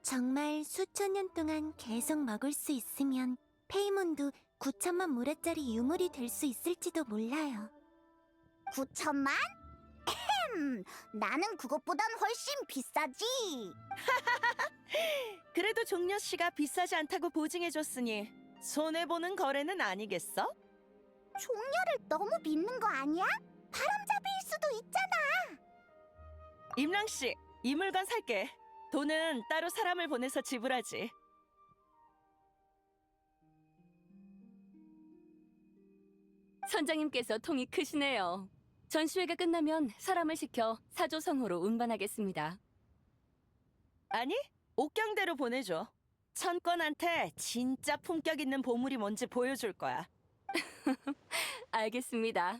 정말 수천 년 동안 계속 먹을 수 있으면 페이몬도 9천만 모라짜리 유물이 될 수 있을지도 몰라요. 9천만? 나는 그것보단 훨씬 비싸지. 그래도 종려 씨가 비싸지 않다고 보증해줬으니 손해보는 거래는 아니겠어? 종려를 너무 믿는 거 아니야? 바람잡이일 수도 있잖아. 임랑 씨, 이 물건 살게. 돈은 따로 사람을 보내서 지불하지. 선장님께서 통이 크시네요. 전시회가 끝나면 사람을 시켜 사조성호로 운반하겠습니다. 아니, 옥경대로 보내줘. 천권한테 진짜 품격 있는 보물이 뭔지 보여줄 거야. 알겠습니다.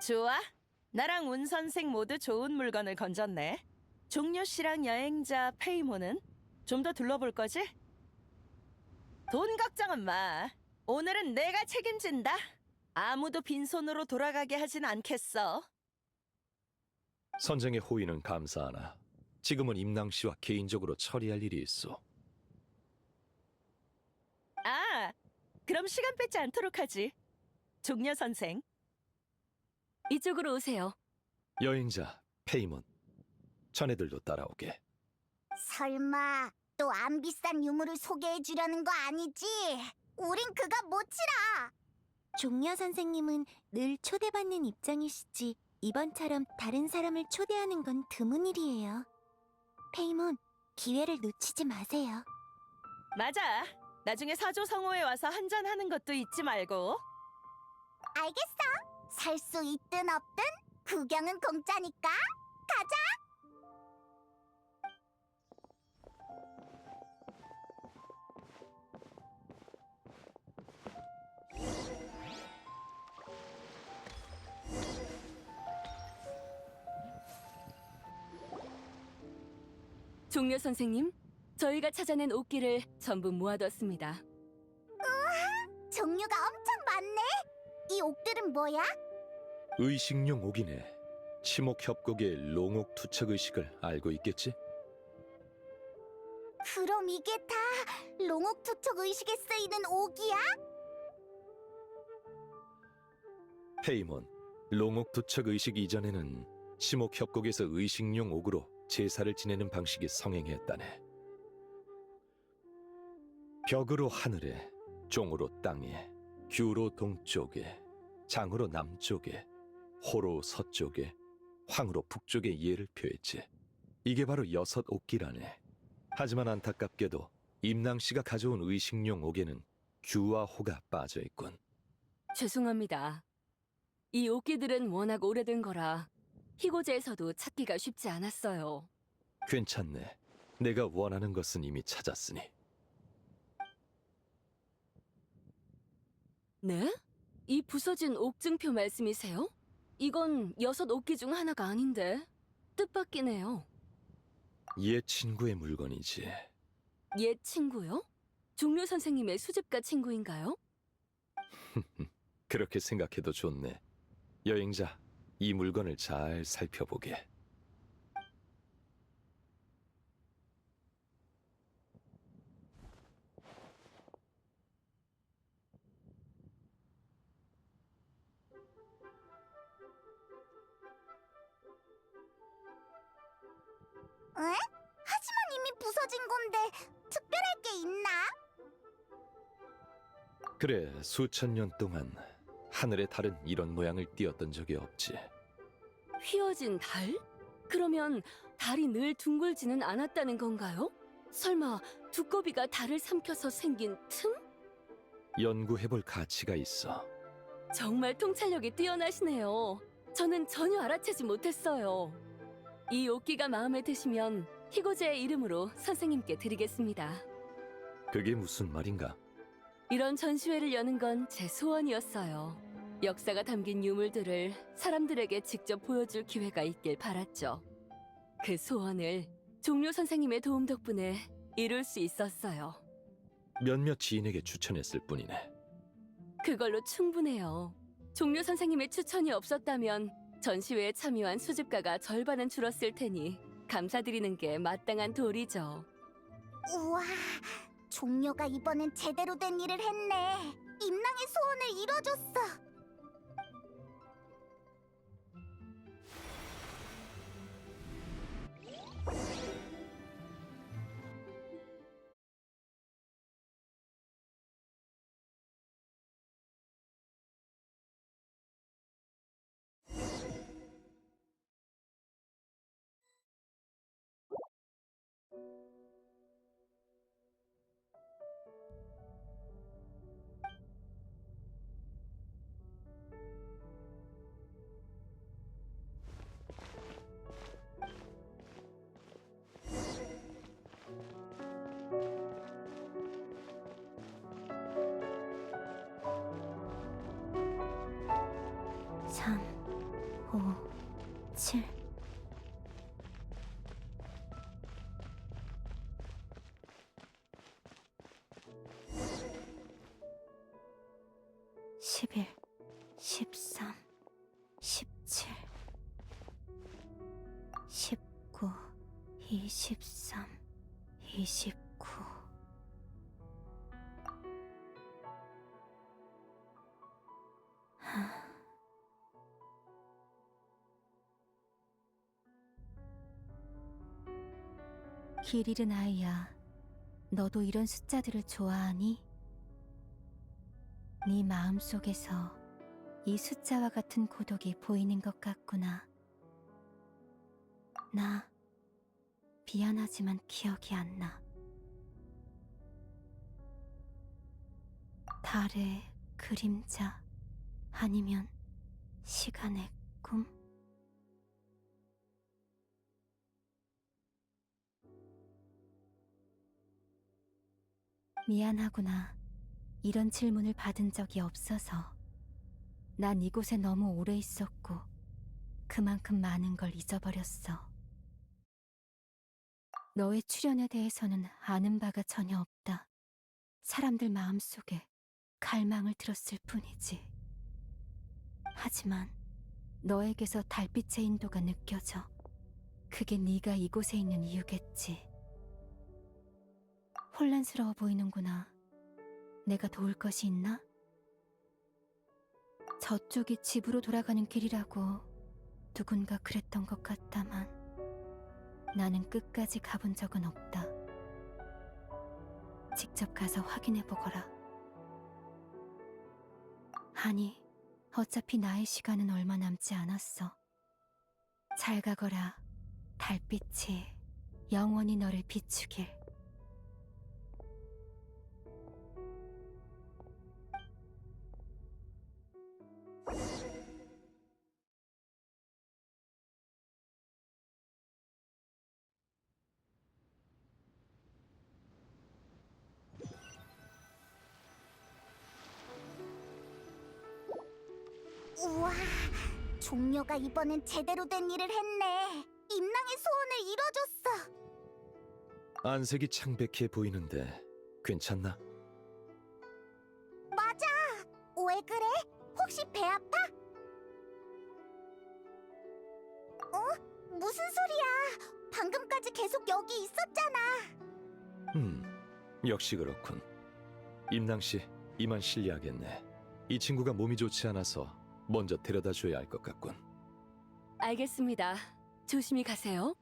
좋아. 나랑 운 선생 모두 좋은 물건을 건졌네. 종려 씨랑 여행자 페이모는 좀 더 둘러볼 거지? 돈 걱정은 마. 오늘은 내가 책임진다. 아무도 빈손으로 돌아가게 하진 않겠어. 선생의 호의는 감사하나 지금은 임낭 씨와 개인적으로 처리할 일이 있어. 아, 그럼 시간 뺏지 않도록 하지. 종려 선생. 이쪽으로 오세요. 여행자 페이몬, 자네들도 따라오게. 설마 또 안 비싼 유물을 소개해 주려는 거 아니지? 우린 그거 못 치라. 종려 선생님은 늘 초대받는 입장이시지 이번처럼 다른 사람을 초대하는 건 드문 일이에요. 페이몬, 기회를 놓치지 마세요. 맞아. 나중에 사조 성호에 와서 한잔 하는 것도 잊지 말고. 알겠어. 살 수 있든 없든 구경은 공짜니까 가자. 종려 선생님, 저희가 찾아낸 옥기를 전부 모아뒀습니다. 종류가 엄청 많네. 이 옥들은 뭐야? 의식용 옥이네. 치목협곡의 롱옥 투척 의식을 알고 있겠지? 그럼 이게 다 롱옥 투척 의식에 쓰이는 옥이야? 페이몬, 롱옥 투척 의식 이전에는 치목협곡에서 의식용 옥으로 제사를 지내는 방식이 성행했다네. 벽으로 하늘에, 종으로 땅에, 규로 동쪽에, 장으로 남쪽에, 호로 서쪽에, 황으로 북쪽에 예를 표했지. 이게 바로 6 옥기라네. 하지만 안타깝게도 임낭씨가 가져온 의식용 옥에는 규와 호가 빠져있군. 죄송합니다. 이 옥기들은 워낙 오래된 거라 희고제에서도 찾기가 쉽지 않았어요. 괜찮네. 내가 원하는 것은 이미 찾았으니. 네? 이 부서진 옥증표 말씀이세요? 이건 6 옥기 중 하나가 아닌데 뜻밖이네요. 옛 친구의 물건이지. 옛 친구요? 종려 선생님의 수집가 친구인가요? 그렇게 생각해도 좋네. 여행자, 이 물건을 잘 살펴보게. 에? 하지만 이미 부서진 건데 특별할 게 있나? 그래, 수천 년 동안 하늘의 달은 이런 모양을 띄었던 적이 없지. 휘어진 달? 그러면 달이 늘 둥글지는 않았다는 건가요? 설마 두꺼비가 달을 삼켜서 생긴 틈? 연구해볼 가치가 있어. 정말 통찰력이 뛰어나시네요. 저는 전혀 알아채지 못했어요. 이 옥기가 마음에 드시면 희고제의 이름으로 선생님께 드리겠습니다. 그게 무슨 말인가? 이런 전시회를 여는 건 제 소원이었어요. 역사가 담긴 유물들을 사람들에게 직접 보여줄 기회가 있길 바랐죠. 그 소원을 종려 선생님의 도움 덕분에 이룰 수 있었어요. 몇몇 지인에게 추천했을 뿐이네. 그걸로 충분해요. 종려 선생님의 추천이 없었다면 전시회에 참여한 수집가가 절반은 줄었을 테니 감사드리는 게 마땅한 도리죠. 우와, 종려가 이번엔 제대로 된 일을 했네. 임랑의 소원을 이뤄줬어. 삼, 오, 7. (11) 13 17 19 23 29 길 잃은 아이야, 너도 이런 숫자들을 좋아하니? 네 마음속에서 이 숫자와 같은 고독이 보이는 것 같구나. 나 미안하지만 기억이 안 나. 달의 그림자 아니면 시간의 꿈? 미안하구나. 이런 질문을 받은 적이 없어서. 난 이곳에 너무 오래 있었고 그만큼 많은 걸 잊어버렸어. 너의 출연에 대해서는 아는 바가 전혀 없다. 사람들 마음속에 갈망을 들었을 뿐이지. 하지만 너에게서 달빛의 인도가 느껴져. 그게 네가 이곳에 있는 이유겠지. 혼란스러워 보이는구나. 내가 도울 것이 있나? 저쪽이 집으로 돌아가는 길이라고 누군가 그랬던 것 같다만 나는 끝까지 가본 적은 없다. 직접 가서 확인해보거라. 아니, 어차피 나의 시간은 얼마 남지 않았어. 잘 가거라. 달빛이 영원히 너를 비추길. 우와, 종려가 이번엔 제대로 된 일을 했네. 임랑의 소원을 이뤄줬어. 안색이 창백해 보이는데 괜찮나? 맞아. 왜 그래? 혹시 배 아파? 무슨 소리야? 방금까지 계속 여기 있었잖아. 역시 그렇군. 임랑 씨, 이만 실례하겠네. 이 친구가 몸이 좋지 않아서 먼저 데려다 줘야 할 것 같군. 알겠습니다. 조심히 가세요.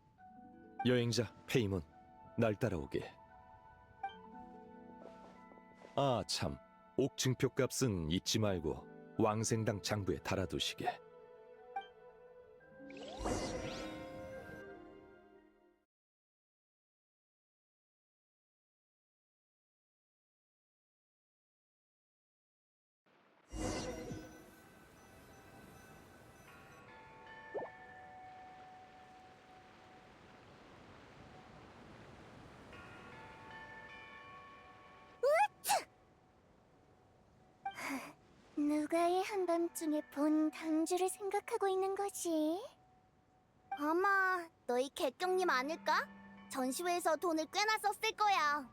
여행자 페이몬, 날 따라오게. 아 참, 옥증표 값은 잊지 말고 왕생당 장부에 달아두시게. 누가 이 한밤중에 본 당주를 생각하고 있는 거지? 아마 너희 객경님 아닐까? 전시회에서 돈을 꽤나 썼을 거야.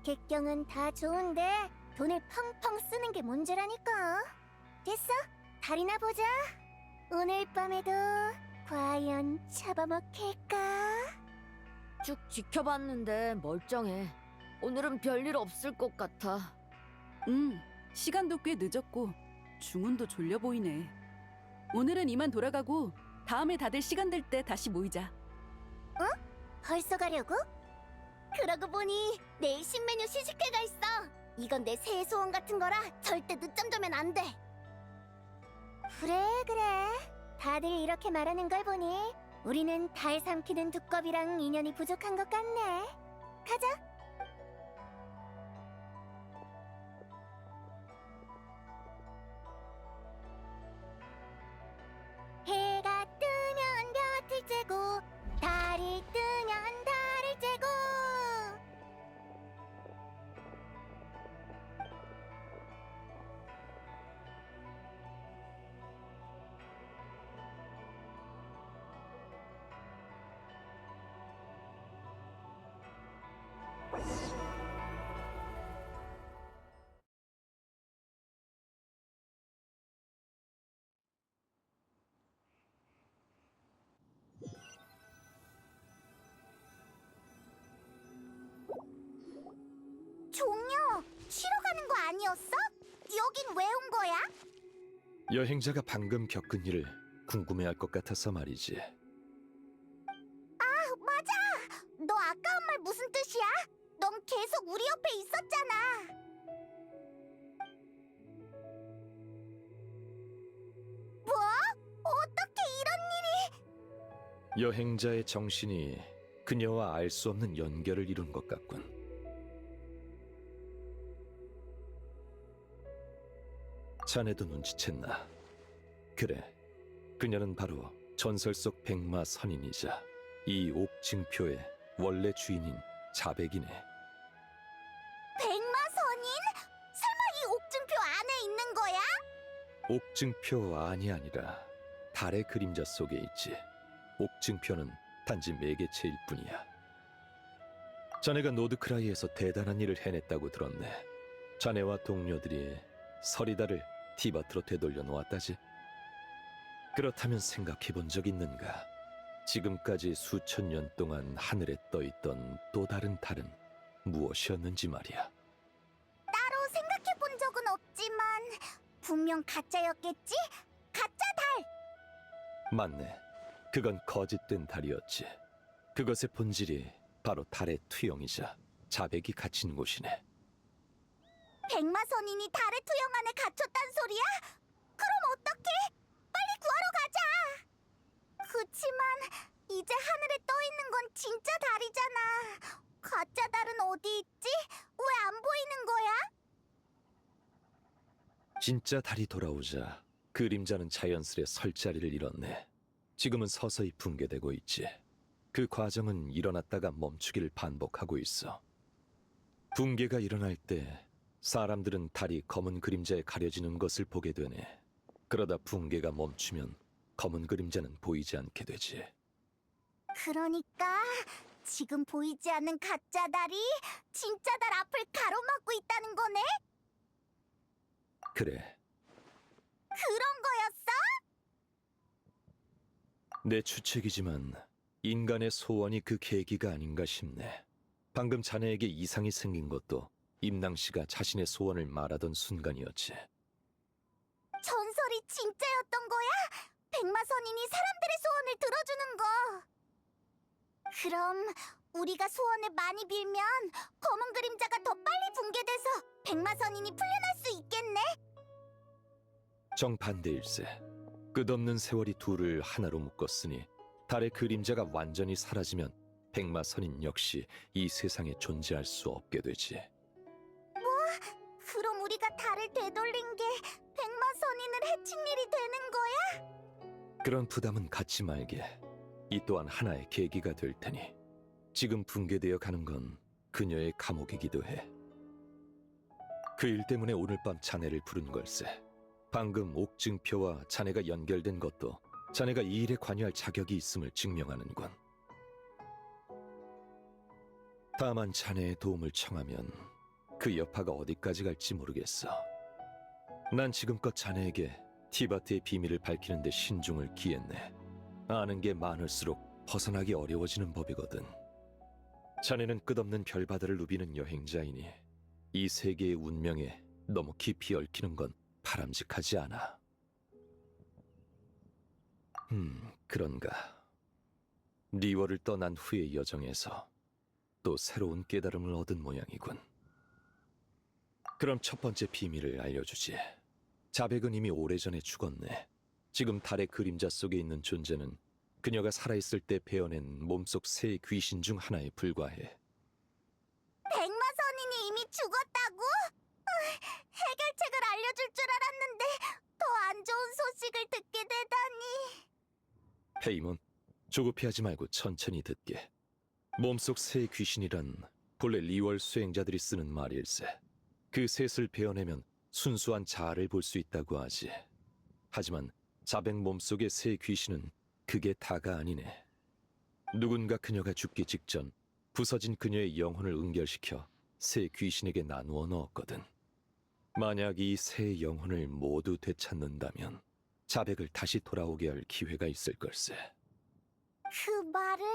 객경은 다 좋은데 돈을 펑펑 쓰는 게 문제라니까. 됐어, 달이나 보자. 오늘 밤에도 과연 잡아먹힐까? 쭉 지켜봤는데 멀쩡해. 오늘은 별일 없을 것 같아. 시간도 꽤 늦었고 중훈도 졸려 보이네. 오늘은 이만 돌아가고 다음에 다들 시간 될 때 다시 모이자. 벌써 가려고? 그러고 보니 내일 신메뉴 시식회가 있어. 이건 내 새해 소원 같은 거라 절대 늦잠 자면 안 돼. 그래. 다들 이렇게 말하는 걸 보니 우리는 달 삼키는 두꺼비랑 인연이 부족한 것 같네. 가자. 해가 뜨면 볕을 쬐고 달이 뜨면 달을 쬐고. 종려, 쉬러 가는 거 아니었어? 여긴 왜 온 거야? 여행자가 방금 겪은 일을 궁금해할 것 같아서 말이지. 아, 맞아! 너 아까 한 말 무슨 뜻이야? 넌 계속 우리 옆에 있었잖아. 뭐? 어떻게 이런 일이? 여행자의 정신이 그녀와 알 수 없는 연결을 이룬 것 같군. 자네도 눈치챘나? 그래, 그녀는 바로 전설 속 백마 선인이자 이 옥증표의 원래 주인인 자백이네. 백마선인? 설마 이 옥증표 안에 있는 거야? 옥증표 안이 아니라 달의 그림자 속에 있지. 옥증표는 단지 매개체일 뿐이야. 자네가 노드크라이에서 대단한 일을 해냈다고 들었네. 자네와 동료들이 서리다를 티바트로 되돌려 놓았다지. 그렇다면 생각해본 적 있는가? 지금까지 수천 년 동안 하늘에 떠있던 또 다른 달은 무엇이었는지 말이야. 따로 생각해 본 적은 없지만 분명 가짜였겠지? 가짜 달! 맞네. 그건 거짓된 달이었지. 그것의 본질이 바로 달의 투영이자 자백이 갇힌 곳이네. 백마선인이 달의 투영 안에 갇혔단 소리야? 그럼 어떡해? 빨리 구하러 가자! 그치만 이제 하늘에 떠 있는 건 진짜 달이잖아. 가짜 달은 어디 있지? 왜 안 보이는 거야? 진짜 달이 돌아오자 그림자는 자연스레 설 자리를 잃었네. 지금은 서서히 붕괴되고 있지. 그 과정은 일어났다가 멈추기를 반복하고 있어. 붕괴가 일어날 때 사람들은 달이 검은 그림자에 가려지는 것을 보게 되네. 그러다 붕괴가 멈추면 검은 그림자는 보이지 않게 되지. 그러니까 지금 보이지 않는 가짜 달이 진짜 달 앞을 가로막고 있다는 거네? 그래, 그런 거였어? 내 추측이지만 인간의 소원이 그 계기가 아닌가 싶네. 방금 자네에게 이상이 생긴 것도 임낭 씨가 자신의 소원을 말하던 순간이었지. 전설이 진짜였던 거야? 백마선인이 사람들의 소원을 들어주는 거. 그럼 우리가 소원을 많이 빌면 검은 그림자가 더 빨리 붕괴돼서 백마선인이 풀려날 수 있겠네? 정반대일세. 끝없는 세월이 둘을 하나로 묶었으니 달의 그림자가 완전히 사라지면 백마선인 역시 이 세상에 존재할 수 없게 되지. 그럼 우리가 달을 되돌린 게 백마선인을 해친 일이 되는 거야? 그런 부담은 갖지 말게. 이 또한 하나의 계기가 될 테니. 지금 붕괴되어 가는 건 그녀의 감옥이기도 해. 그 일 때문에 오늘 밤 자네를 부른 걸세. 방금 옥증표와 자네가 연결된 것도 자네가 이 일에 관여할 자격이 있음을 증명하는군. 다만 자네의 도움을 청하면 그 여파가 어디까지 갈지 모르겠어. 난 지금껏 자네에게 티바트의 비밀을 밝히는 데 신중을 기했네. 아는 게 많을수록 벗어나기 어려워지는 법이거든. 자네는 끝없는 별바다를 누비는 여행자이니 이 세계의 운명에 너무 깊이 얽히는 건 바람직하지 않아. 그런가. 리워를 떠난 후의 여정에서 또 새로운 깨달음을 얻은 모양이군. 그럼 첫 번째 비밀을 알려주지. 자백은 이미 오래전에 죽었네. 지금 달의 그림자 속에 있는 존재는 그녀가 살아있을 때 베어낸 몸속 새 귀신 중 하나에 불과해. 백마선인이 이미 죽었다고? 해결책을 알려줄 줄 알았는데 더 안 좋은 소식을 듣게 되다니. 페이몬, 조급해하지 말고 천천히 듣게. 몸속 새 귀신이란 본래 리월 수행자들이 쓰는 말일세. 그 셋을 베어내면 순수한 자아를 볼 수 있다고 하지. 하지만 자백 몸속의 새 귀신은 그게 다가 아니네. 누군가 그녀가 죽기 직전 부서진 그녀의 영혼을 응결시켜 새 귀신에게 나누어 넣었거든. 만약 이 새 영혼을 모두 되찾는다면 자백을 다시 돌아오게 할 기회가 있을 걸세. 그 말은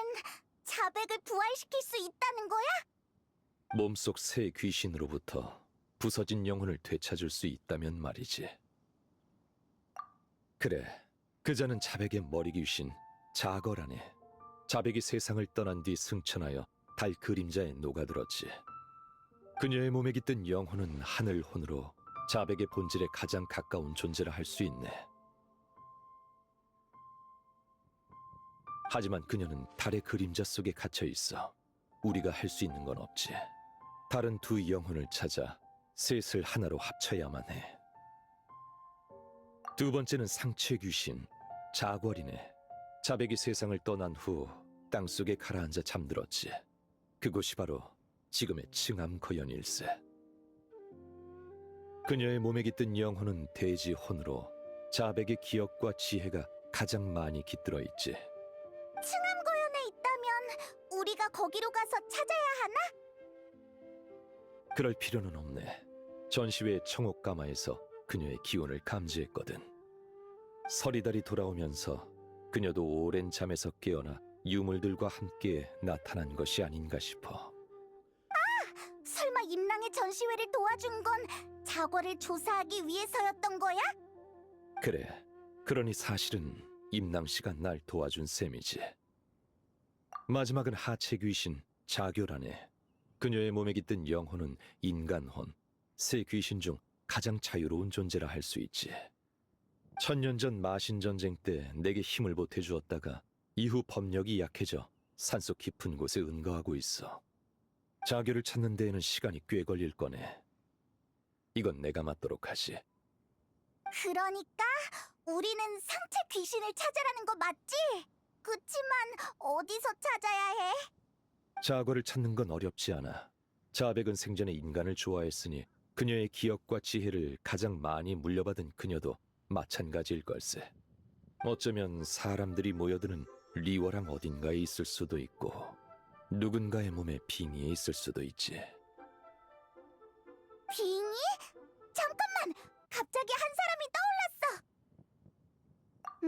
자백을 부활시킬 수 있다는 거야? 몸속 새 귀신으로부터 부서진 영혼을 되찾을 수 있다면 말이지. 그래, 그자는 자백의 머리 귀신 자거라네. 자백이 세상을 떠난 뒤 승천하여 달 그림자에 녹아들었지. 그녀의 몸에 깃든 영혼은 하늘혼으로 자백의 본질에 가장 가까운 존재라 할 수 있네. 하지만 그녀는 달의 그림자 속에 갇혀 있어. 우리가 할 수 있는 건 없지. 다른 두 영혼을 찾아 셋을 하나로 합쳐야만 해. 두 번째는 상체 귀신, 자궐이네. 자백이 세상을 떠난 후 땅속에 가라앉아 잠들었지. 그곳이 바로 지금의 층암거연일세. 그녀의 몸에 깃든 영혼은 대지혼으로 자백의 기억과 지혜가 가장 많이 깃들어 있지. 층암고연에 있다면 우리가 거기로 가서 찾아야 하나? 그럴 필요는 없네. 전시회 청옥가마에서 그녀의 기운을 감지했거든. 서리달이 돌아오면서 그녀도 오랜 잠에서 깨어나 유물들과 함께 나타난 것이 아닌가 싶어. 설마 임랑의 전시회를 도와준 건 자궐을 조사하기 위해서였던 거야? 그래. 그러니 사실은 임낭씨가 날 도와준 셈이지. 마지막은 하체 귀신 자교라네. 그녀의 몸에 깃든 영혼은 인간혼, 세 귀신 중 가장 자유로운 존재라 할 수 있지. 천년 전 마신 전쟁 때 내게 힘을 보태주었다가 이후 법력이 약해져 산속 깊은 곳에 은거하고 있어. 자교를 찾는 데에는 시간이 꽤 걸릴 거네. 이건 내가 맡도록 하지. 그러니까 우리는 상체 귀신을 찾아라는 거 맞지? 그치만 어디서 찾아야 해? 자거를 찾는 건 어렵지 않아. 자백은 생전에 인간을 좋아했으니 그녀의 기억과 지혜를 가장 많이 물려받은 그녀도 마찬가지일 걸세. 어쩌면 사람들이 모여드는 리워랑 어딘가에 있을 수도 있고 누군가의 몸에 빙의에 있을 수도 있지. 빙의? 잠깐만! 갑자기 한 사람이 떠올랐어!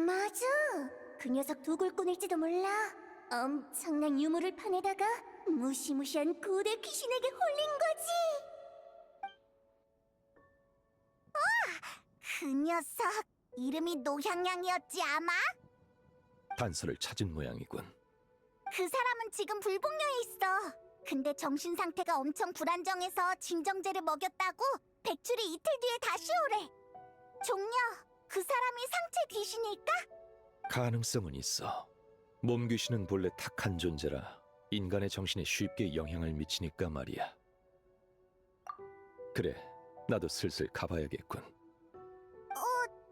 맞아! 그 녀석 두골꾼일지도 몰라. 엄청난 유물을 파내다가 무시무시한 고대 귀신에게 홀린 거지! 그 녀석 이름이 노향양이었지 아마? 단서를 찾은 모양이군. 그 사람은 지금 불복녀에 있어. 근데 정신 상태가 엄청 불안정해서 진정제를 먹였다고 백출이 이틀 뒤에 다시 오래. 종려, 그 사람이 상체 귀신일까? 가능성은 있어. 몸 귀신은 본래 탁한 존재라 인간의 정신에 쉽게 영향을 미치니까 말이야. 그래, 나도 슬슬 가봐야겠군.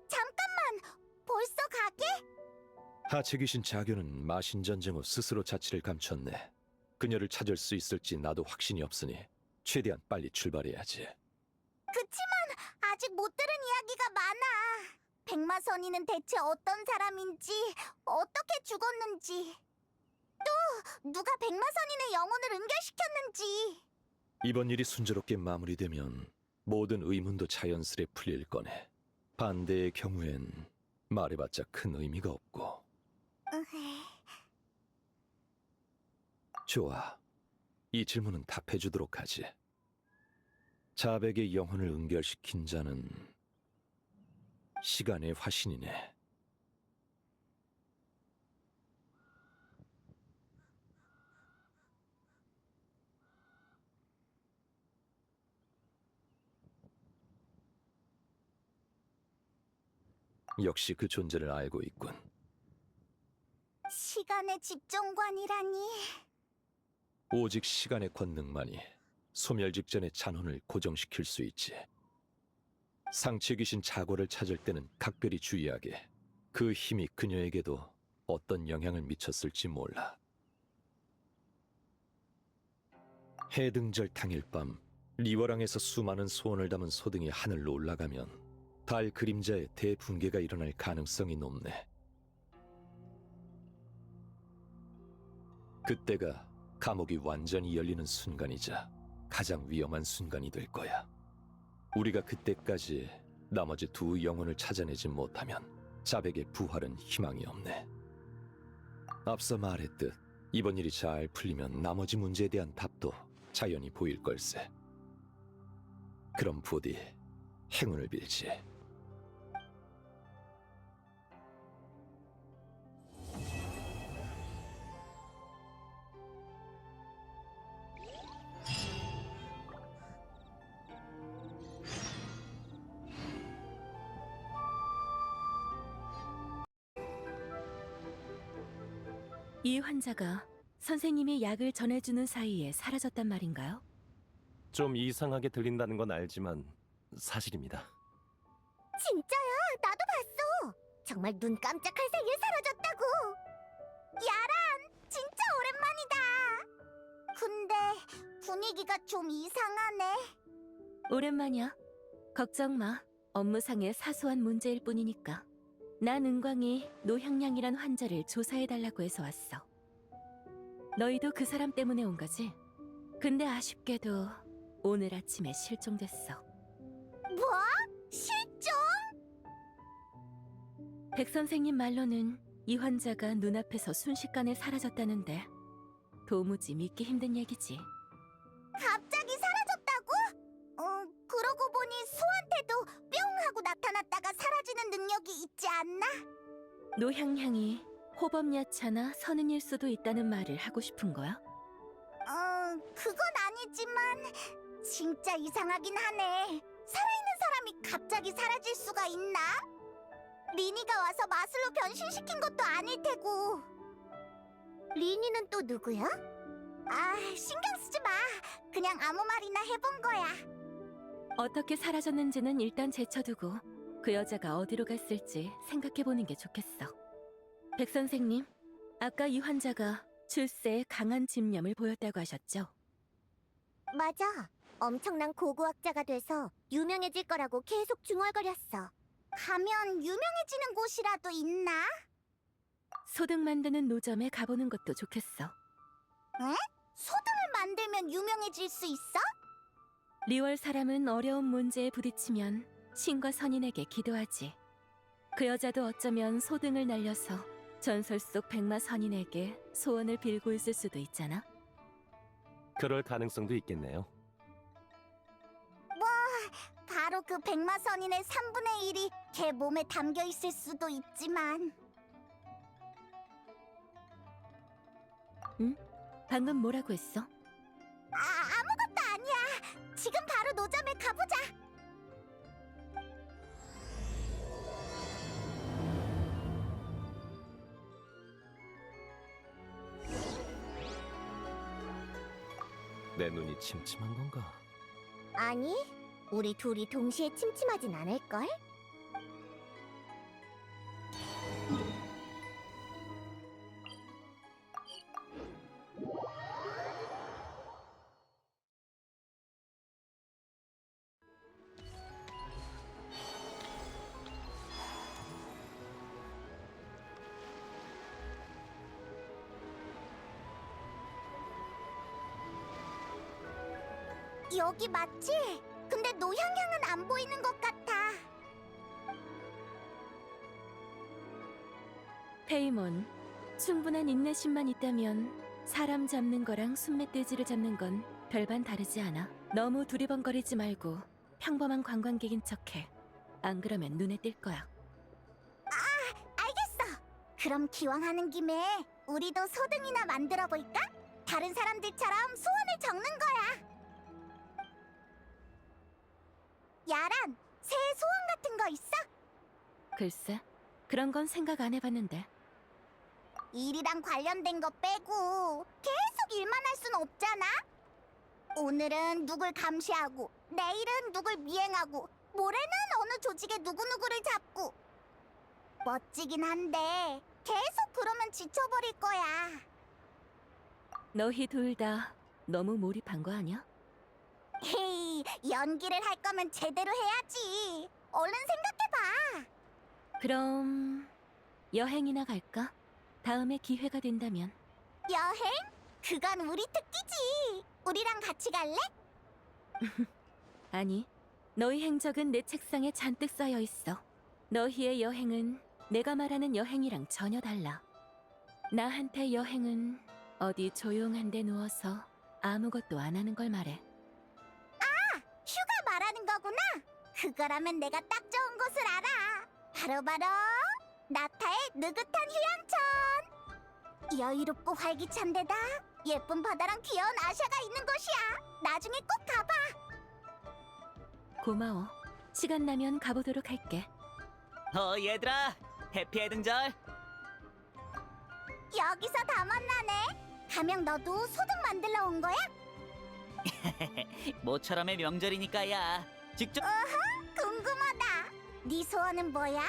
잠깐만! 벌써 가게? 하체 귀신 자교는 마신 전쟁 후 스스로 자취를 감췄네. 그녀를 찾을 수 있을지 나도 확신이 없으니 최대한 빨리 출발해야지. 그치만 아직 못 들은 이야기가 많아. 백마선이는 대체 어떤 사람인지, 어떻게 죽었는지, 또 누가 백마선인의 영혼을 은결시켰는지. 이번 일이 순조롭게 마무리되면 모든 의문도 자연스레 풀릴 거네. 반대의 경우엔 말해봤자 큰 의미가 없고. 좋아. 이 질문은 답해주도록 하지. 자백의 영혼을 은결시킨 자는 시간의 화신이네. 역시 그 존재를 알고 있군. 시간의 집정관이라니. 오직 시간의 권능만이 소멸 직전의 잔혼을 고정시킬 수 있지. 상체 귀신 자고를 찾을 때는 각별히 주의하게. 그 힘이 그녀에게도 어떤 영향을 미쳤을지 몰라. 해등절 당일 밤 리워랑에서 수많은 소원을 담은 소등이 하늘로 올라가면 달 그림자에 대붕괴가 일어날 가능성이 높네. 그때가 감옥이 완전히 열리는 순간이자 가장 위험한 순간이 될 거야. 우리가 그때까지 나머지 두 영혼을 찾아내지 못하면 자백의 부활은 희망이 없네. 앞서 말했듯 이번 일이 잘 풀리면 나머지 문제에 대한 답도 자연히 보일 걸세. 그럼 부디 행운을 빌지. 이 환자가 선생님이 약을 전해주는 사이에 사라졌단 말인가요? 좀 이상하게 들린다는 건 알지만 사실입니다. 진짜야, 나도 봤어. 정말 눈 깜짝할 사이에 사라졌다고. 야란, 진짜 오랜만이다. 근데 분위기가 좀 이상하네. 오랜만이야. 걱정 마. 업무상의 사소한 문제일 뿐이니까. 난 은광이 노향량이란 환자를 조사해달라고 해서 왔어. 너희도 그 사람 때문에 온 거지? 근데 아쉽게도 오늘 아침에 실종됐어. 뭐? 실종? 백 선생님 말로는 이 환자가 눈앞에서 순식간에 사라졌다는데 도무지 믿기 힘든 얘기지. 갑자기 사라졌다고? 그러고 보니 소한테도 뿅 하고 나타났다가 사라지는 능력이 있지 않나? 노향향이 호법야차나 선은일 수도 있다는 말을 하고 싶은 거야? 그건 아니지만 진짜 이상하긴 하네. 살아있는 사람이 갑자기 사라질 수가 있나? 리니가 와서 마술로 변신시킨 것도 아닐 테고. 리니는 또 누구야? 아, 신경 쓰지 마. 그냥 아무 말이나 해본 거야. 어떻게 사라졌는지는 일단 제쳐두고 그 여자가 어디로 갔을지 생각해보는 게 좋겠어. 백 선생님, 아까 이 환자가 출세에 강한 집념을 보였다고 하셨죠? 맞아. 엄청난 고고학자가 돼서 유명해질 거라고 계속 중얼거렸어. 가면 유명해지는 곳이라도 있나? 소등 만드는 노점에 가보는 것도 좋겠어. 에? 소등을 만들면 유명해질 수 있어? 리월 사람은 어려운 문제에 부딪히면 신과 선인에게 기도하지. 그 여자도 어쩌면 소등을 날려서 전설 속 백마 선인에게 소원을 빌고 있을 수도 있잖아. 그럴 가능성도 있겠네요. 바로 그 백마 선인의 3분의 1이 걔 몸에 담겨 있을 수도 있지만. 응? 방금 뭐라고 했어? 아무것도 아니야. 지금 바로 노점에 가보자. 내 눈이 침침한 건가? 아니, 우리 둘이 동시에 침침하진 않을걸? 여기 맞지? 근데 노향향은 안 보이는 것 같아. 페이몬, 충분한 인내심만 있다면 사람 잡는 거랑 순멧돼지를 잡는 건 별반 다르지 않아. 너무 두리번거리지 말고 평범한 관광객인 척해. 안 그러면 눈에 띌 거야. 알겠어. 그럼 기왕 하는 김에 우리도 소등이나 만들어 볼까? 다른 사람들처럼 소원을 적는 거야. 야란, 새해 소원 같은 거 있어? 글쎄, 그런 건 생각 안 해봤는데. 일이랑 관련된 거 빼고 계속 일만 할 순 없잖아? 오늘은 누굴 감시하고, 내일은 누굴 미행하고, 모레는 어느 조직의 누구누구를 잡고. 멋지긴 한데 계속 그러면 지쳐버릴 거야. 너희 둘 다 너무 몰입한 거 아니야? 헤이, 연기를 할 거면 제대로 해야지. 얼른 생각해봐. 그럼 여행이나 갈까? 다음에 기회가 된다면. 여행? 그건 우리 특기지. 우리랑 같이 갈래? 아니, 너희 행적은 내 책상에 잔뜩 쌓여 있어. 너희의 여행은 내가 말하는 여행이랑 전혀 달라. 나한테 여행은 어디 조용한 데 누워서 아무것도 안 하는 걸 말해. 휴가 말하는 거구나. 그거라면 내가 딱 좋은 곳을 알아. 바로바로 나타의 느긋한 휴양천. 여유롭고 활기찬 데다 예쁜 바다랑 귀여운 아샤가 있는 곳이야. 나중에 꼭 가봐. 고마워. 시간 나면 가보도록 할게. 얘들아, 해피의 등절. 여기서 다 만나네. 가명 너도 소등 만들러 온 거야? 모처럼의 명절이니까야. 직접 궁금하다. 네 소원은 뭐야?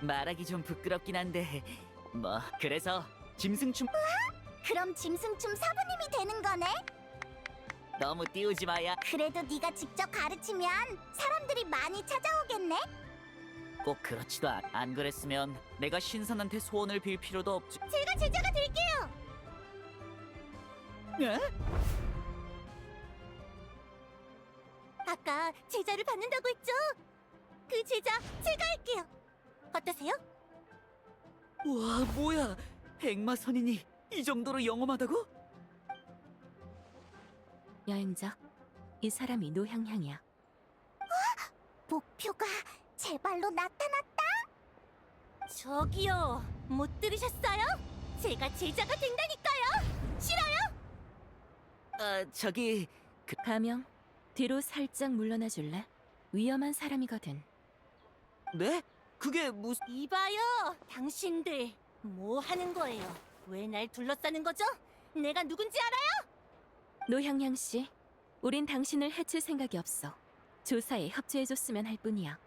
말하기 좀 부끄럽긴 한데 뭐 그래서 짐승춤 그럼 짐승춤 사부님이 되는 거네? 너무 띄우지 마야. 그래도 네가 직접 가르치면 사람들이 많이 찾아오겠네? 꼭 그렇지도 안 그랬으면 내가 신선한테 소원을 빌 필요도 없지. 제가 제자가 될게요! 예? 아까 제자를 받는다고 했죠? 그 제자 제가 할게요. 어떠세요? 우와 뭐야? 백마 선인이 이 정도로 영험하다고? 여행자, 이 사람이 노향향이야. 목표가 제 발로 나타났다? 저기요, 못 들으셨어요? 제가 제자가 된다니까요! 싫어요? 저기 가명, 뒤로 살짝 물러나 줄래? 위험한 사람이거든. 네? 그게 무슨... 이봐요, 당신들 뭐 하는 거예요? 왜 날 둘러싸는 거죠? 내가 누군지 알아요? 노향향 씨, 우린 당신을 해칠 생각이 없어. 조사에 협조해줬으면 할 뿐이야.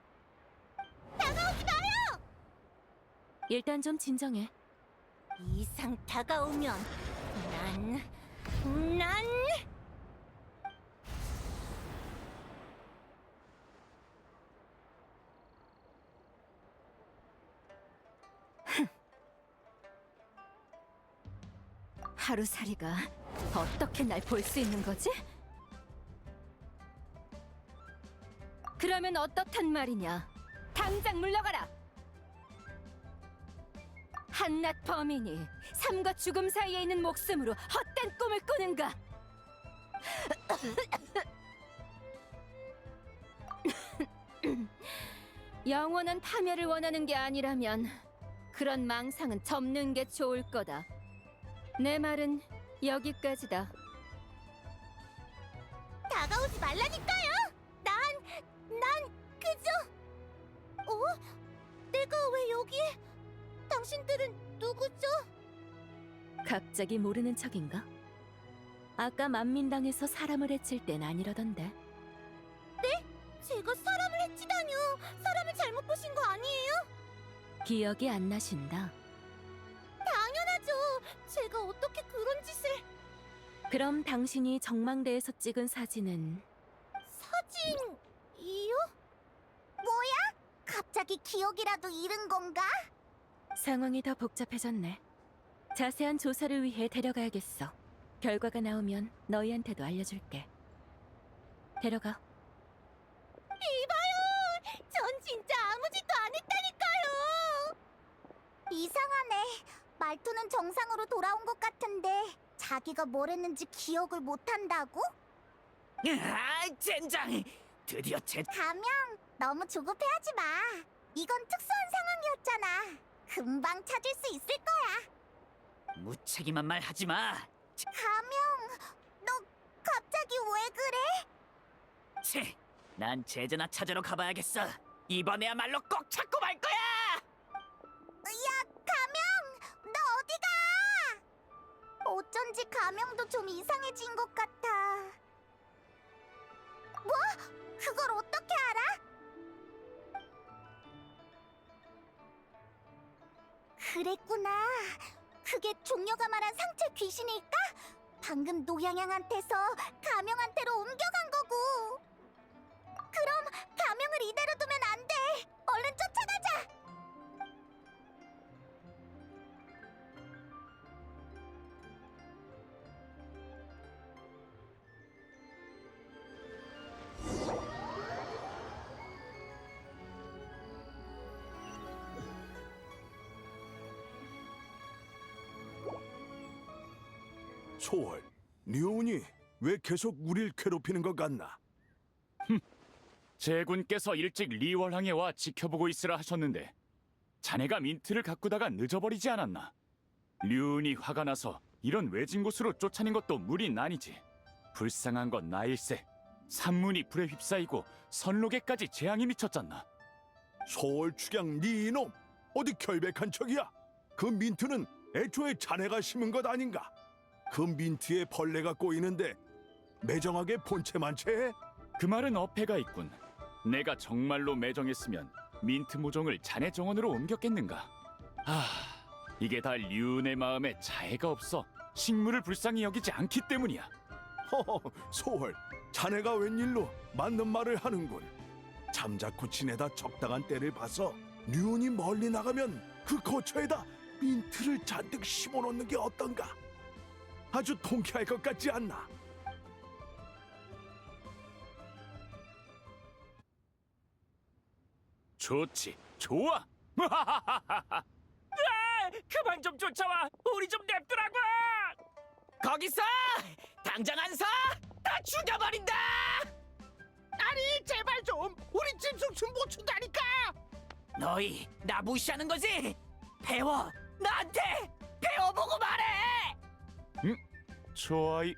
다가오지 마요! 일단 좀 진정해. 이상 다가오면 난... 하루살이가 어떻게 날 볼 수 있는 거지? 그러면 어떻단 말이냐? 당장 물러가라! 한낱 범인이 삶과 죽음 사이에 있는 목숨으로 헛된 꿈을 꾸는가? 영원한 파멸을 원하는 게 아니라면 그런 망상은 접는 게 좋을 거다. 내 말은 여기까지다. 다가오지 말라니까요! 난 그저... 내가 왜 여기에? 당신들은 누구죠? 갑자기 모르는 척인가? 아까 만민당에서 사람을 해칠 땐 아니라던데. 네? 제가 사람을 해치다뇨. 사람을 잘못 보신 거 아니에요? 기억이 안 나신다. 당연하죠. 제가 어떻게 그런 짓을... 그럼 당신이 정망대에서 찍은 사진은 사진이요? 뭐야? 갑자기 기억이라도 잃은 건가? 상황이 더 복잡해졌네. 자세한 조사를 위해 데려가야겠어. 결과가 나오면 너희한테도 알려줄게. 데려가. 이봐요! 전 진짜 아무 짓도 안 했다니까요! 이상하네. 말투는 정상으로 돌아온 것 같은데 자기가 뭘 했는지 기억을 못한다고? 젠장! 드디어 가명, 너무 조급해하지 마. 이건 특수한 상황이었잖아. 금방 찾을 수 있을 거야. 무책임한 말 하지 마. 가명, 너 갑자기 왜 그래? 채, 난 제자나 찾으러 가봐야겠어. 이번에야말로 꼭 찾고 말 거야. 야, 가명! 너 어디 가? 어쩐지 가명도 좀 이상해진 것 같아. 뭐? 그걸 어떻게 알아? 그랬구나. 그게 종려가 말한 상체 귀신일까? 방금 노양양한테서 가명한테로 옮겨간 거고. 그럼 가명을 이대로 두면 안 돼. 얼른 쫓아가자. 소월, 류운이 왜 계속 우릴 괴롭히는 것 같나? 제군께서 일찍 리월항에 와 지켜보고 있으라 하셨는데 자네가 민트를 가꾸다가 늦어버리지 않았나? 류운이 화가 나서 이런 외진 곳으로 쫓아낸 것도 무리는 아니지. 불쌍한 건 나일세. 산문이 불에 휩싸이고 선록에까지 재앙이 미쳤잖나. 소월 축양 네 이놈, 어디 결백한 척이야? 그 민트는 애초에 자네가 심은 것 아닌가? 그 민트에 벌레가 꼬이는데 매정하게 본체만 채해? 그 말은 어폐가 있군. 내가 정말로 매정했으면 민트 모종을 자네 정원으로 옮겼겠는가? 이게 다 류운의 마음에 자애가 없어 식물을 불쌍히 여기지 않기 때문이야. 허허, 소월, 자네가 웬일로 맞는 말을 하는군. 잠자코 지내다 적당한 때를 봐서 류운이 멀리 나가면 그 거처에다 민트를 잔뜩 심어놓는 게 어떤가? 아주 통쾌할 것 같지 않나? 좋지, 좋아. 그만 좀 쫓아와. 우리 좀 냅두라고. 거기서 당장 안 서. 다 죽여버린다. 아니 제발 좀. 우리 짐승춤 못 춘다니까. 너희 나 무시하는 거지? 배워. 나한테 배워보고 말해. 저 아이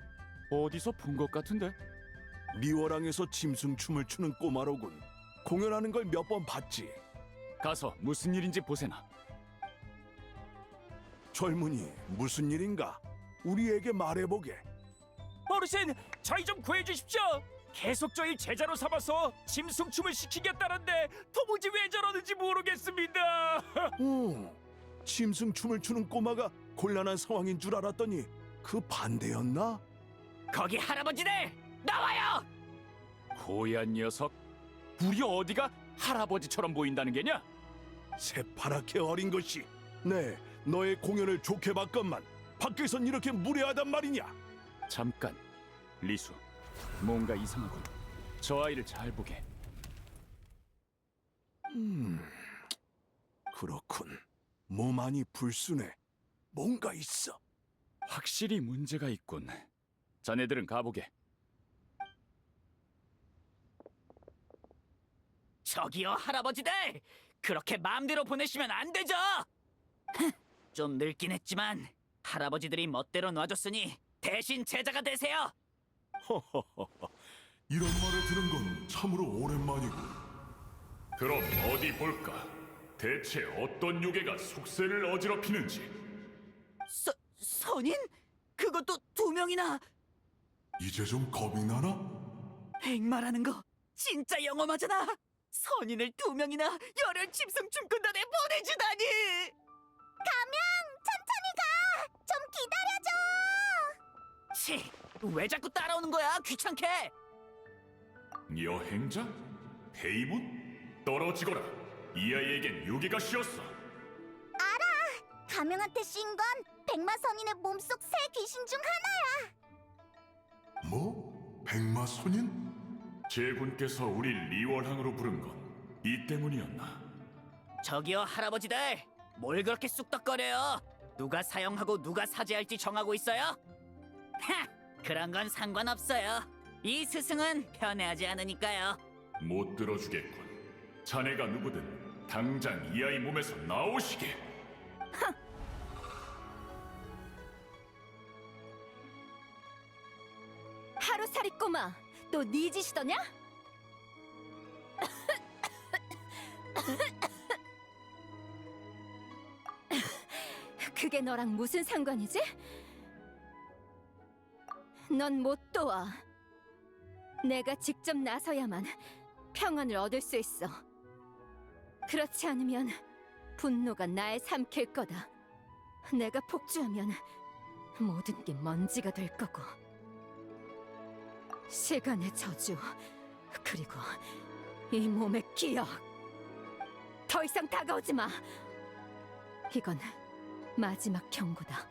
어디서 본 것 같은데? 리워랑에서 짐승춤을 추는 꼬마로군. 공연하는 걸 몇 번 봤지. 가서 무슨 일인지 보세나. 젊은이, 무슨 일인가? 우리에게 말해보게. 어르신, 저희 좀 구해주십시오. 계속 저희 제자로 삼아서 짐승춤을 시키겠다는데 도무지 왜 저러는지 모르겠습니다. 짐승춤을 추는 꼬마가 곤란한 상황인 줄 알았더니 그 반대였나? 거기 할아버지들 나와요. 고얀 녀석, 우리 어디가 할아버지처럼 보인다는 게냐? 새파랗게 어린 것이. 네, 너의 공연을 좋게 봤건만 밖에선 이렇게 무례하단 말이냐? 잠깐, 리수, 뭔가 이상하군. 저 아이를 잘 보게. 그렇군. 몸 안이 불순해. 뭔가 있어. 확실히 문제가 있군. 자네들은 가보게. 저기요, 할아버지들! 그렇게 마음대로 보내시면 안 되죠! 좀 늙긴 했지만 할아버지들이 멋대로 놔줬으니 대신 제자가 되세요! 이런 말을 들은 건 참으로 오랜만이고. 그럼 어디 볼까? 대체 어떤 요괴가 속세를 어지럽히는지. 선인? 그것도 2명이나! 이제 좀 겁이 나나? 백마라는 거 진짜 영험하잖아! 선인을 2명이나 열혈 짐승춤 군단에 보내주다니! 가명, 천천히 가. 좀 기다려줘. 치! 왜 자꾸 따라오는 거야? 귀찮게! 여행자? 페이몬? 떨어지거라. 이 아이에겐 요괴가 씌었어. 가명한테 씌인 건 백마선인의 몸속 새 귀신 중 하나야. 뭐? 백마선인? 제군께서 우리 리월항으로 부른 건 이 때문이었나? 저기요, 할아버지들! 뭘 그렇게 쑥덕거려요? 누가 사용하고 누가 사죄할지 정하고 있어요? 하! 그런 건 상관없어요. 이 스승은 편애하지 않으니까요. 못 들어주겠군. 자네가 누구든 당장 이 아이 몸에서 나오시게. 하루살이 꼬마, 또 네 짓이더냐? 그게 너랑 무슨 상관이지? 넌 못 도와. 내가 직접 나서야만 평안을 얻을 수 있어. 그렇지 않으면 분노가 날 삼킬 거다. 내가 폭주하면 모든 게 먼지가 될 거고. 시간의 저주, 그리고 이 몸의 기억. 더 이상 다가오지 마. 이건 마지막 경고다.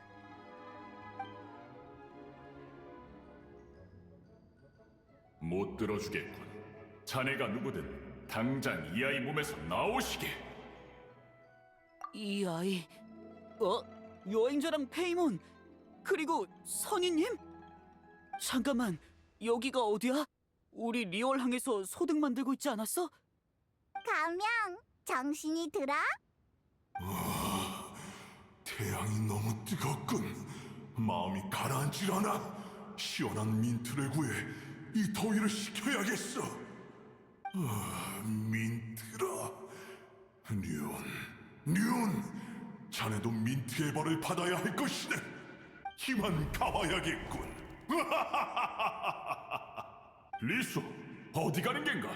못 들어주겠군. 자네가 누구든 당장 이 아이 몸에서 나오시게. 이 아이... 여행자랑 페이몬! 그리고 선인님? 잠깐만, 여기가 어디야? 우리 리월항에서 소득 만들고 있지 않았어? 가명, 정신이 들어? 태양이 너무 뜨겁군. 마음이 가라앉질 않아. 시원한 민트를 구해 이 더위를 식혀야겠어. 민트라. 륜, 자네도 민트의 벌을 받아야 할 것이네. 힘만 가봐야겠군. 리수, 어디 가는 겐가?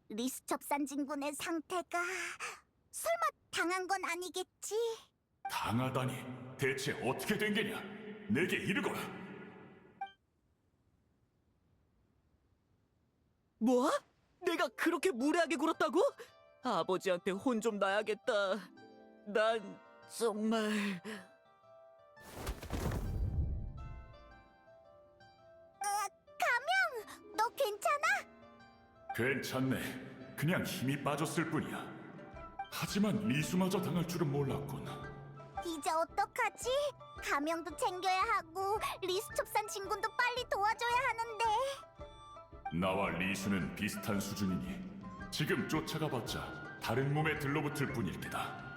리스 첩산진군의 상태가 설마 당한 건 아니겠지? 당하다니 대체 어떻게 된 게냐? 내게 이르거라. 뭐? 내가 그렇게 무례하게 굴었다고? 아버지한테 혼 좀 나야겠다. 난 정말... 가명, 너 괜찮아? 괜찮네. 그냥 힘이 빠졌을 뿐이야. 하지만 리수마저 당할 줄은 몰랐군. 이제 어떡하지? 가명도 챙겨야 하고 리스 첩산진군도 빨리 도와줘야 하는데. 나와 리수는 비슷한 수준이니 지금 쫓아가봤자 다른 몸에 들러붙을 뿐일 게다.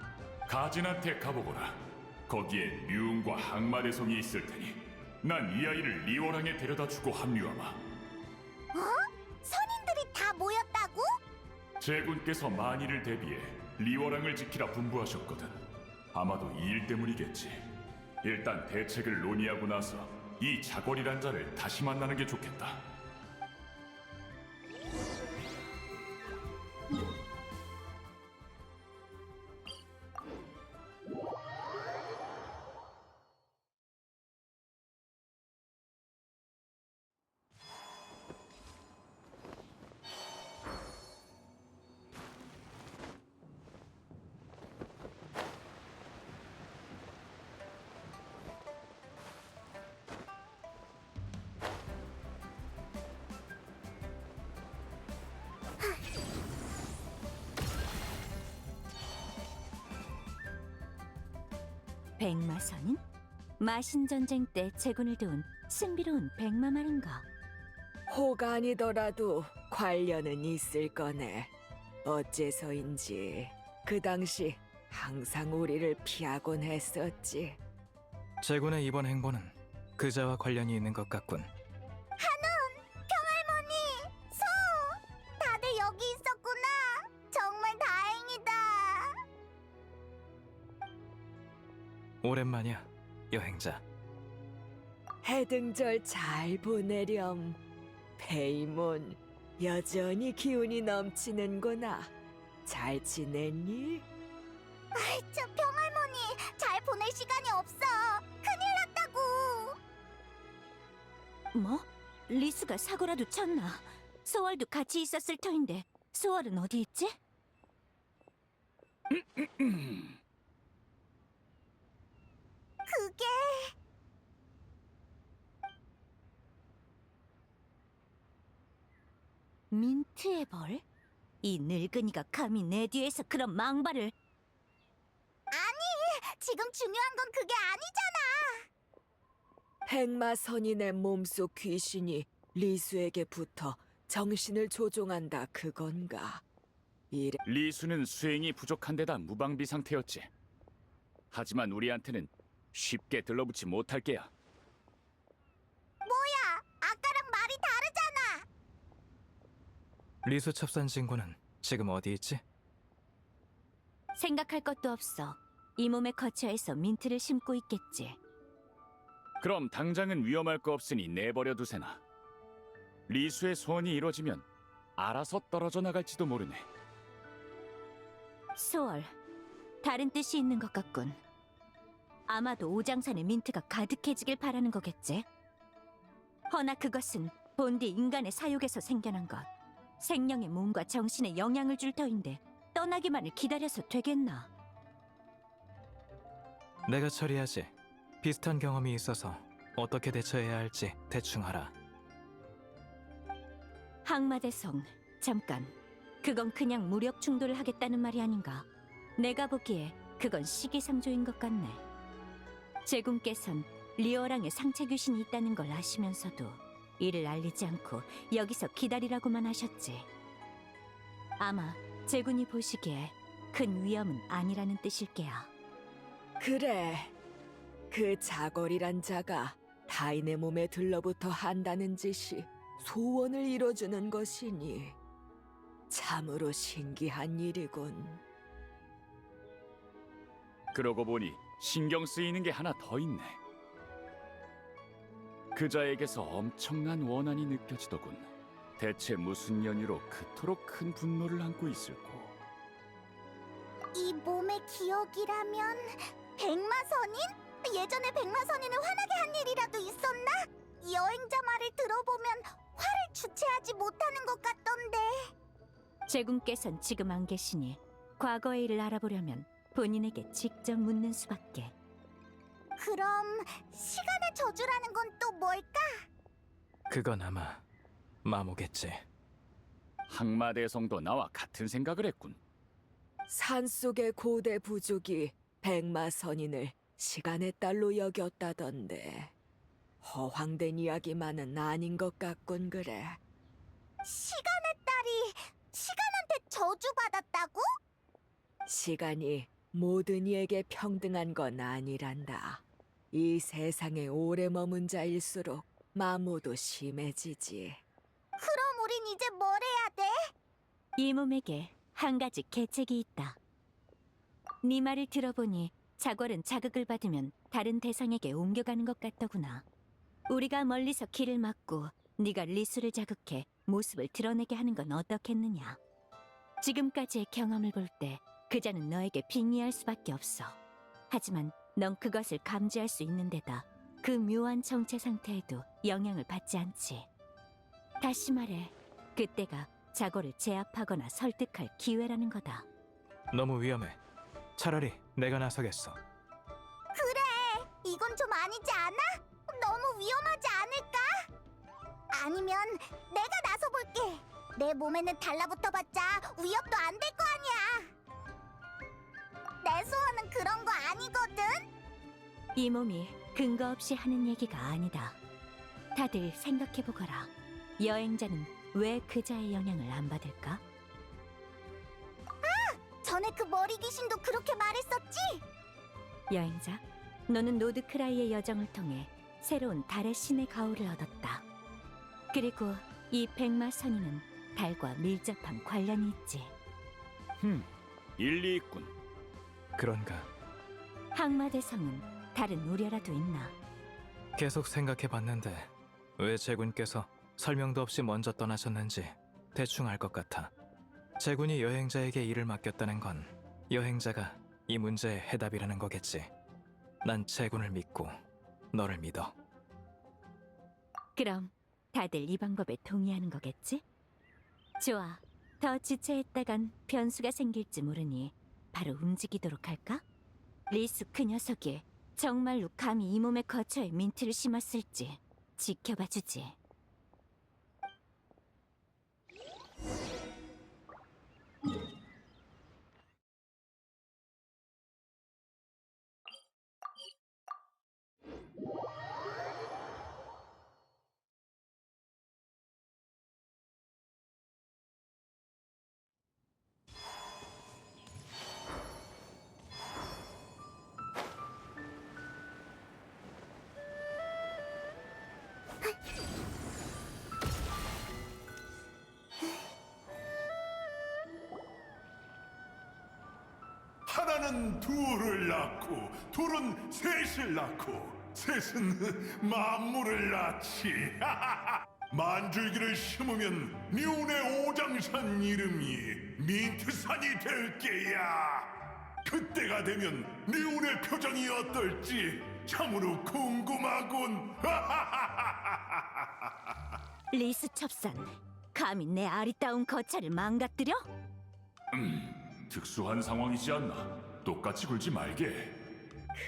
가진한테 가보거라. 거기에 류운과 항마대성이 있을 테니 난 이 아이를 리워랑에 데려다주고 합류하마. 선인들이 다 모였다고? 제군께서 만일을 대비해 리워랑을 지키라 분부하셨거든. 아마도 이 일 때문이겠지. 일단 대책을 논의하고 나서 이 자궐이란 자를 다시 만나는 게 좋겠다. 백마선인? 마신전쟁 때 제군을 도운 신비로운 백마 말인가? 호가 아니더라도 관련은 있을 거네. 어째서인지 그 당시 항상 우리를 피하곤 했었지. 제군의 이번 행보는 그자와 관련이 있는 것 같군. 한운, 평할머니, 소! 다들 여기 있었구나. 정말 다행이다. 오랜만이야, 여행자. 해등절 잘 보내렴. 페이몬, 여전히 기운이 넘치는구나. 잘 지냈니? 아이, 저 평할머니, 잘 보낼 시간이 없어. 큰일 났다고. 뭐? 리수가 사고라도 쳤나? 소월도 같이 있었을 터인데 소월은 어디 있지? 그게... 민트의 벌? 이 늙은이가 감히 내 뒤에서 그런 망발을... 아니, 지금 중요한 건 그게 아니잖아. 백마 선인의 몸속 귀신이 리수에게 붙어 정신을 조종한다 그건가? 이래 리수는 수행이 부족한 데다 무방비 상태였지. 하지만 우리한테는 쉽게 들러붙지 못할 게야. 뭐야, 아까랑 말이 다르잖아. 리수 첩산진군은 지금 어디 있지? 생각할 것도 없어. 이 몸의 거처에서 민트를 심고 있겠지. 그럼 당장은 위험할 거 없으니 내버려 두세나. 리수의 소원이 이루어지면 알아서 떨어져 나갈지도 모르네. 소월, 다른 뜻이 있는 것 같군. 아마도 오장산에 민트가 가득해지길 바라는 거겠지. 허나 그것은 본디 인간의 사욕에서 생겨난 것. 생명의 몸과 정신에 영향을 줄 터인데 떠나기만을 기다려서 되겠나? 내가 처리하지. 비슷한 경험이 있어서 어떻게 대처해야 할지 대충 알아. 항마대성, 잠깐. 그건 그냥 무력 충돌을 하겠다는 말이 아닌가. 내가 보기에 그건 시기상조인 것 같네. 제군께선 리어랑에 상체 귀신이 있다는 걸 아시면서도 이를 알리지 않고 여기서 기다리라고만 하셨지. 아마 제군이 보시기에 큰 위험은 아니라는 뜻일게야. 그래. 그 자걸이란 자가 타인의 몸에 들러붙어 한다는 짓이 소원을 이뤄주는 것이니 참으로 신기한 일이군. 그러고 보니 신경 쓰이는 게 하나 더 있네. 그자에게서 엄청난 원한이 느껴지더군. 대체 무슨 연유로 그토록 큰 분노를 안고 있을꼬? 이 몸의 기억이라면 백마선인? 예전에 백마선인을 화나게 한 일이라도 있었나? 여행자 말을 들어보면 화를 주체하지 못하는 것 같던데. 제군께선 지금 안 계시니 과거의 일을 알아보려면 본인에게 직접 묻는 수밖에. 그럼 시간의 저주라는 건 또 뭘까? 그건 아마 마모겠지. 항마대성도 나와 같은 생각을 했군. 산속의 고대 부족이 백마선인을 시간의 딸로 여겼다던데 허황된 이야기만은 아닌 것 같군 그래. 시간의 딸이 시간한테 저주받았다고? 시간이 모든 이에게 평등한 건 아니란다. 이 세상에 오래 머문 자일수록 마모도 심해지지. 그럼 우린 이제 뭘 해야 돼? 이 몸에게 한 가지 계책이 있다. 네 말을 들어보니 자궐은 자극을 받으면 다른 대상에게 옮겨가는 것 같더구나. 우리가 멀리서 길을 막고 네가 리수를 자극해 모습을 드러내게 하는 건 어떻겠느냐. 지금까지의 경험을 볼 때 그자는 너에게 빙의할 수밖에 없어. 하지만 넌 그것을 감지할 수 있는 데다 그 묘한 정체 상태에도 영향을 받지 않지. 다시 말해, 그때가 자고를 제압하거나 설득할 기회라는 거다. 너무 위험해. 차라리 내가 나서겠어. 그래, 이건 좀 아니지 않아? 너무 위험하지 않을까? 아니면 내가 나서볼게. 내 몸에는 달라붙어봤자 위협도 안 될 거 아니야. 내 소원은 그런 거 아니거든. 이 몸이 근거 없이 하는 얘기가 아니다. 다들 생각해보거라. 여행자는 왜 그자의 영향을 안 받을까? 전에 그 머리 귀신도 그렇게 말했었지? 여행자, 너는 노드크라이의 여정을 통해 새로운 달의 신의 가호를 얻었다. 그리고 이 백마선인은 달과 밀접한 관련이 있지. 일리 있군. 그런가? 항마대성은 다른 우려라도 있나? 계속 생각해봤는데 왜 제군께서 설명도 없이 먼저 떠나셨는지 대충 알 것 같아. 제군이 여행자에게 일을 맡겼다는 건 여행자가 이 문제의 해답이라는 거겠지. 난 제군을 믿고 너를 믿어. 그럼 다들 이 방법에 동의하는 거겠지? 좋아. 더 지체했다간 변수가 생길지 모르니 바로 움직이도록 할까? 리수 그 녀석이 정말로 감히 이 몸의 거처에 민트를 심었을지 지켜봐주지. 하나는 둘을 낳고 둘은 셋을 낳고 셋은 만물을 낳지. 만줄기를 심으면 뮨의 오장산 이름이 민트산이 될 게야. 그때가 되면 뮨의 표정이 어떨지 참으로 궁금하군. 리수 첩산, 감히 내 아리따운 거처를 망가뜨려? 특수한 상황이지 않나? 똑같이 굴지 말게.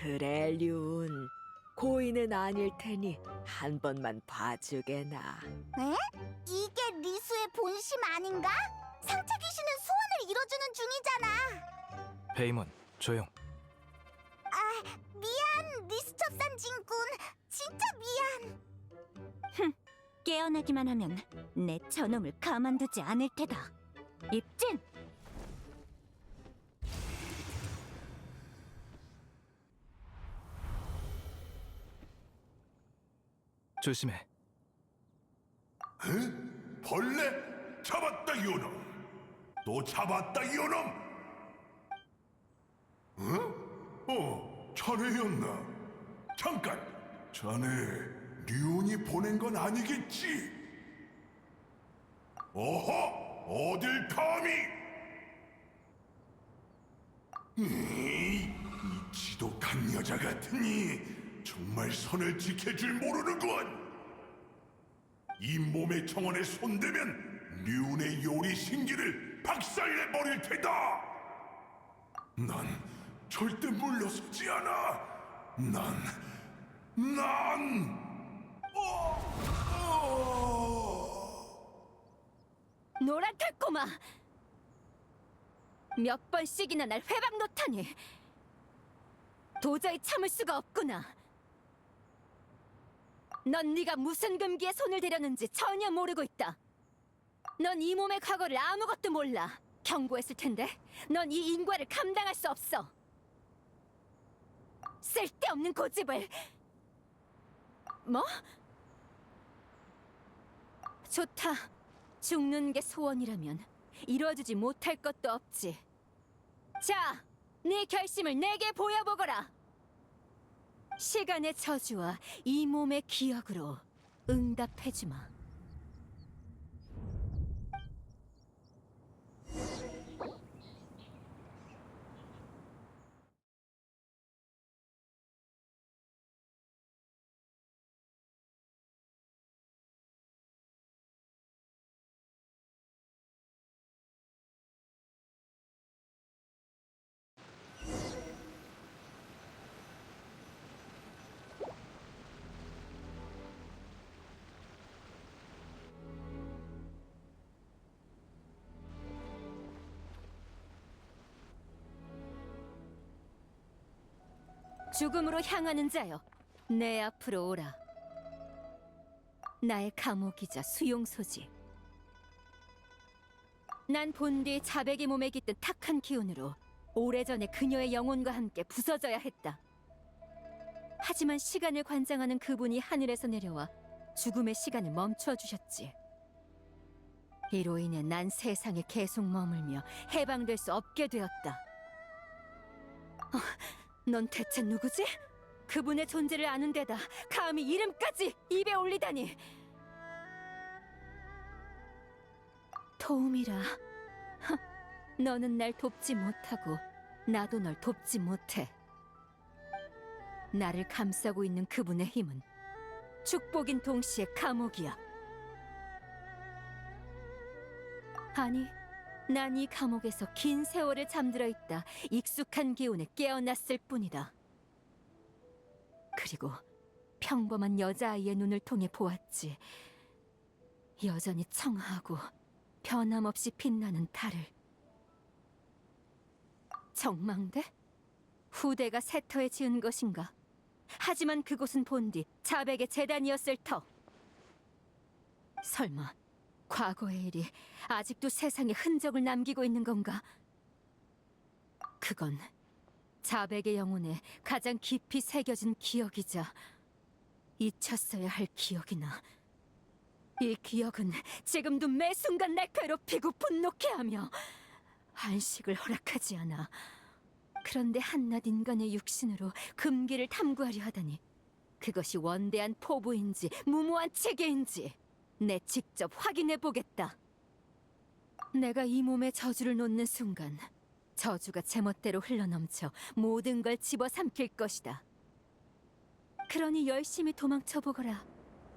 그래 륜. 고인은 아닐 테니 한 번만 봐주게나. 에? 이게 리수의 본심 아닌가? 상체 귀신은 소원을 이뤄주는 중이잖아. 베이몬, 조용. 아, 미안, 리수첩산 진군. 진짜 미안. 깨어나기만 하면 내 저놈을 가만두지 않을 테다. 입진! 조심해. 에? 벌레? 잡았다 이놈. 또 잡았다 이놈. 어? 자네였나? 잠깐. 자네 류온이 보낸 건 아니겠지? 어허! 어딜 감히! 이 지독한 여자 같으니 정말 선을 지켜줄 모르는군. 이 몸의 정원에 손대면 류운의 요리 신기를 박살내버릴 테다. 난 절대 물러서지 않아. 노란 달콤아! 몇 번씩이나 날 회방 놓다니! 도저히 참을 수가 없구나. 넌 네가 무슨 금기에 손을 대려는지 전혀 모르고 있다. 넌 이 몸의 과거를 아무것도 몰라. 경고했을 텐데 넌 이 인과를 감당할 수 없어. 쓸데없는 고집을... 뭐? 좋다. 죽는 게 소원이라면 이루어주지 못할 것도 없지. 자, 네 결심을 내게 보여보거라. 시간의 저주와 이 몸의 기억으로 응답해주마. 죽음으로 향하는 자여, 내 앞으로 오라. 나의 감옥이자 수용소지. 난 본디 자백의 몸에 깃든 탁한 기운으로 오래전에 그녀의 영혼과 함께 부서져야 했다. 하지만 시간을 관장하는 그분이 하늘에서 내려와 죽음의 시간을 멈춰 주셨지. 이로 인해 난 세상에 계속 머물며 해방될 수 없게 되었다. 넌 대체 누구지? 그분의 존재를 아는 데다 감히 이름까지 입에 올리다니. 도움이라. 너는 날 돕지 못하고 나도 널 돕지 못해. 나를 감싸고 있는 그분의 힘은 축복인 동시에 감옥이야. 아니, 난 이 감옥에서 긴 세월을 잠들어 있다 익숙한 기운에 깨어났을 뿐이다. 그리고 평범한 여자아이의 눈을 통해 보았지. 여전히 청아하고 변함없이 빛나는 달을. 정망대? 후대가 세터에 지은 것인가? 하지만 그곳은 본디 자백의 재단이었을 터. 설마 과거의 일이 아직도 세상에 흔적을 남기고 있는 건가? 그건 자백의 영혼에 가장 깊이 새겨진 기억이자 잊혔어야 할 기억이나. 이 기억은 지금도 매 순간 날 괴롭히고 분노케 하며 안식을 허락하지 않아. 그런데 한낱 인간의 육신으로 금기를 탐구하려 하다니, 그것이 원대한 포부인지 무모한 체계인지 내 직접 확인해 보겠다. 내가 이 몸에 저주를 놓는 순간 저주가 제멋대로 흘러넘쳐 모든 걸 집어삼킬 것이다. 그러니 열심히 도망쳐 보거라.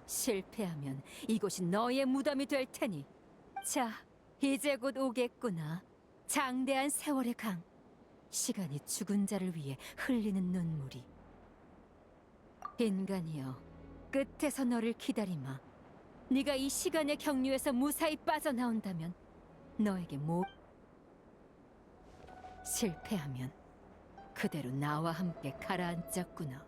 실패하면 이곳이 너의 무덤이 될 테니. 자, 이제 곧 오겠구나. 장대한 세월의 강. 시간이 죽은 자를 위해 흘리는 눈물이. 인간이여, 끝에서 너를 기다리마. 네가 이 시간의 경류에서 무사히 빠져나온다면 너에게 실패하면 그대로 나와 함께 가라앉았구나.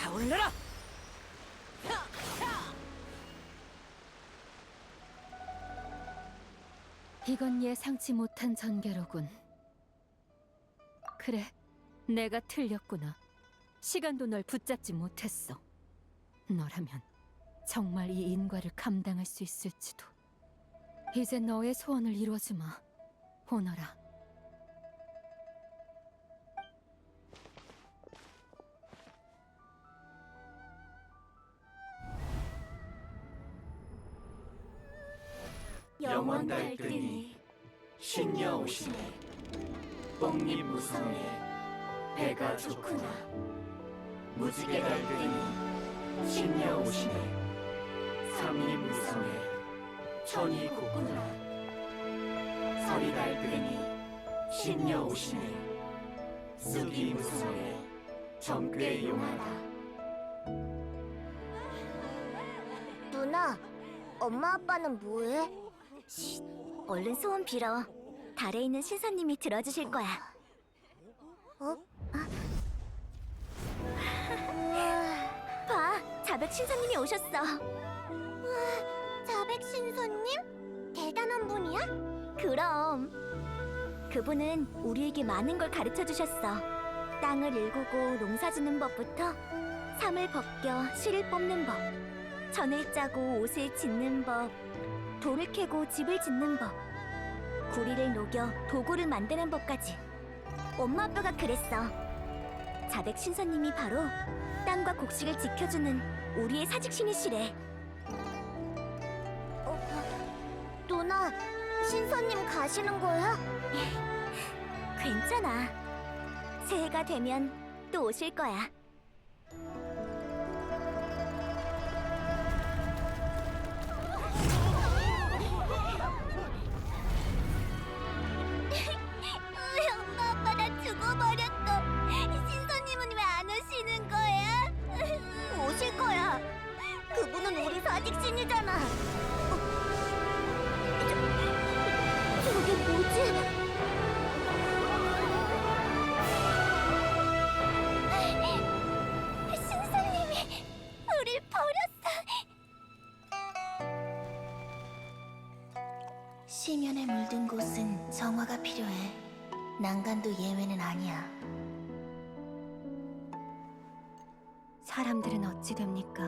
타올라라! 이건 예상치 못한 전개로군. 그래, 내가 틀렸구나. 시간도 널 붙잡지 못했어. 너라면 정말 이 인과를 감당할 수 있을지도. 이제 너의 소원을 이루어주마, 오너라. 영원 달등이 신여 오시네. 뽕잎 무성에 배가 좋구나. 무지개 달등이 신여 오시네. 삼립 무성에 천이 곱구나. 서리 달등이 신여 오시네. 쑥이 무성에 정꽤 용하다. 누나, 엄마 아빠는 뭐해? 쉿, 얼른 소원 빌어. 달에 있는 신사님이 들어주실 거야. 봐, 자백 신사님이 오셨어. 자백 신사님? 대단한 분이야? 그럼. 그분은 우리에게 많은 걸 가르쳐 주셨어. 땅을 일구고 농사 짓는 법부터 삶을 벗겨 씨를 뽑는 법, 전을 짜고 옷을 짓는 법, 돌을 캐고 집을 짓는 법, 구리를 녹여 도구를 만드는 법까지. 엄마 아빠가 그랬어. 자백 신사님이 바로 땅과 곡식을 지켜주는 우리의 사직신이시래. 누나, 신사님 가시는 거야? 괜찮아. 새해가 되면 또 오실 거야. 엄마 아빠 나 죽어버렸어. 신사님은 왜 안 오시는 거야? 오실 거야. 그분은 우리 사직신이잖아. 저게 뭐지? 신사님이 우릴 버렸어. 시면에 물든 곳은 정화가 필요해. 난간도 예외는 아니야. 사람들은 어찌 됩니까?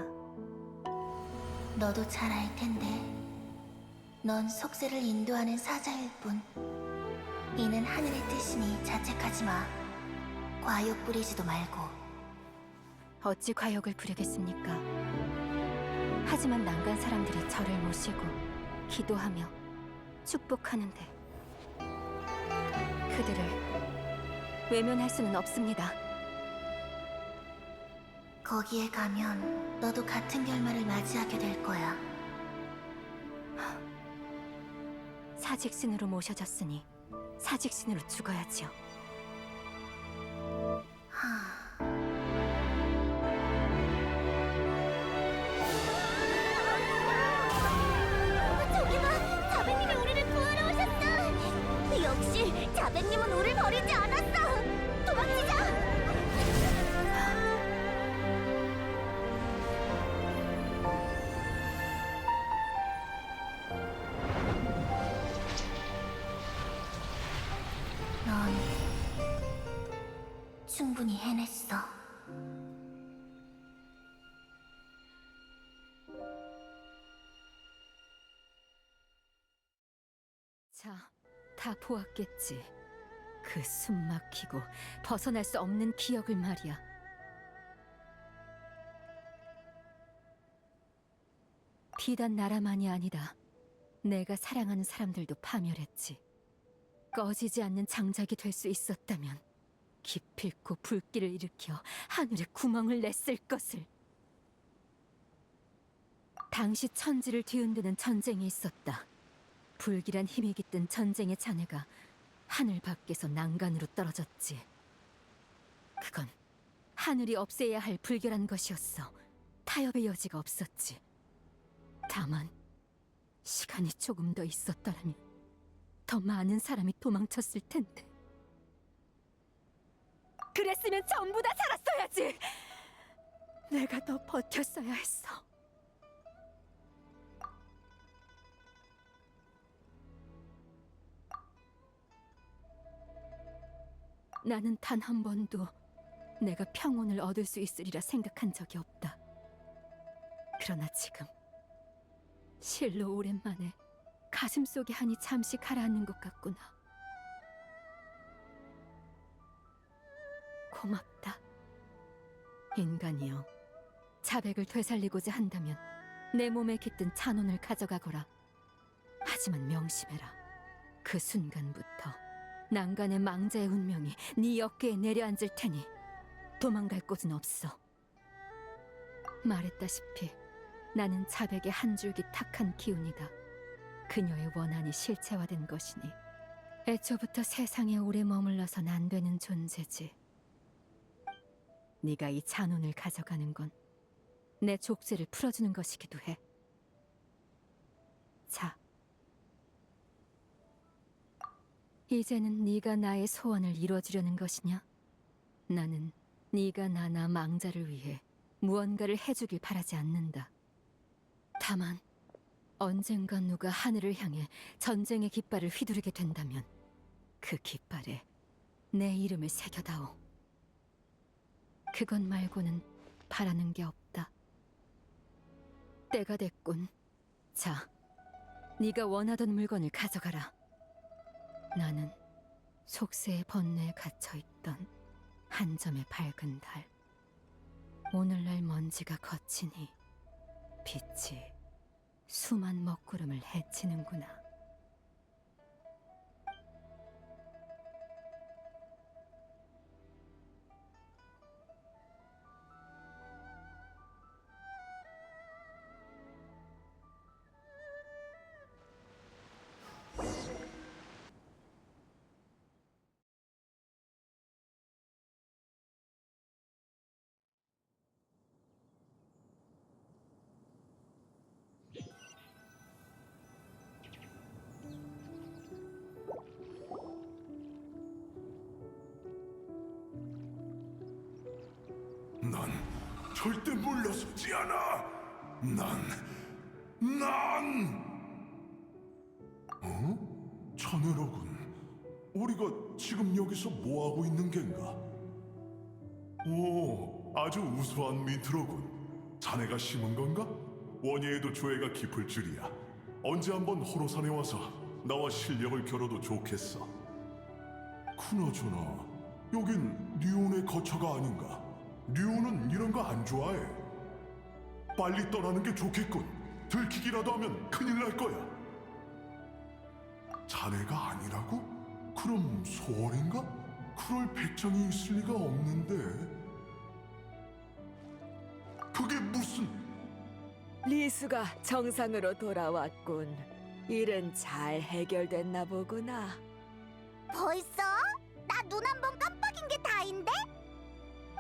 너도 잘 알 텐데. 넌 속세를 인도하는 사자일 뿐. 이는 하늘의 뜻이니 자책하지 마. 과욕 부리지도 말고. 어찌 과욕을 부리겠습니까? 하지만 난간 사람들이 저를 모시고 기도하며 축복하는데 그들을 외면할 수는 없습니다. 거기에 가면 너도 같은 결말을 맞이하게 될 거야. 사직신으로 모셔졌으니 사직신으로 죽어야지요. 저기 봐, 자백님이 우리를 구하러 오셨어. 역시 자백님은 우릴 버리지 않았어. 도망치자. 넌 충분히 해냈어. 자, 다 보았겠지. 그 숨막히고 벗어날 수 없는 기억을 말이야. 비단 나라만이 아니다. 내가 사랑하는 사람들도 파멸했지. 꺼지지 않는 장작이 될 수 있었다면 기필코 불길을 일으켜 하늘에 구멍을 냈을 것을. 당시 천지를 뒤흔드는 전쟁이 있었다. 불길한 힘이 깃든 전쟁의 잔해가 하늘 밖에서 난간으로 떨어졌지. 그건 하늘이 없애야 할 불결한 것이었어. 타협의 여지가 없었지. 다만 시간이 조금 더 있었더라면 더 많은 사람이 도망쳤을 텐데. 그랬으면 전부 다 살았어야지. 내가 더 버텼어야 했어. 나는 단 한 번도 내가 평온을 얻을 수 있으리라 생각한 적이 없다. 그러나 지금 실로 오랜만에 가슴속에 한이 잠시 가라앉는 것 같구나. 고맙다. 인간이여, 자백을 되살리고자 한다면 내 몸에 깃든 찬혼을 가져가거라. 하지만 명심해라. 그 순간부터 난간의 망자의 운명이 네 어깨에 내려앉을 테니 도망갈 곳은 없어. 말했다시피 나는 자백의 한 줄기 탁한 기운이다. 그녀의 원한이 실체화된 것이니 애초부터 세상에 오래 머물러선 안 되는 존재지. 네가 이 잔혼을 가져가는 건 내 족쇄를 풀어주는 것이기도 해. 자, 이제는 네가 나의 소원을 이루어주려는 것이냐? 나는 네가 나나 망자를 위해 무언가를 해주길 바라지 않는다. 다만 언젠가 누가 하늘을 향해 전쟁의 깃발을 휘두르게 된다면 그 깃발에 내 이름을 새겨다오. 그것 말고는 바라는 게 없다. 때가 됐군. 자, 네가 원하던 물건을 가져가라. 나는 속세의 번뇌에 갇혀있던 한 점의 밝은 달. 오늘날 먼지가 걷히니 빛이 수만 먹구름을 해치는구나. 난 절대 물러서지 않아. 어? 자네로군. 우리가 지금 여기서 뭐하고 있는 겐가? 오, 아주 우수한 민트로군. 자네가 심은 건가? 원예에도 조예가 깊을 줄이야. 언제 한번 호로산에 와서 나와 실력을 겨뤄도 좋겠어. 그나저나 여긴 류온의 거처가 아닌가? 류온은 이런 거 안 좋아해. 빨리 떠나는 게 좋겠군. 들키기라도 하면 큰일 날 거야. 자네가 아니라고? 그럼 소월인가? 그럴 배짱이 있을 리가 없는데. 그게 무슨... 리수가 정상으로 돌아왔군. 일은 잘 해결됐나 보구나. 벌써? 나 눈 한 번 깜빡인 게 다인데?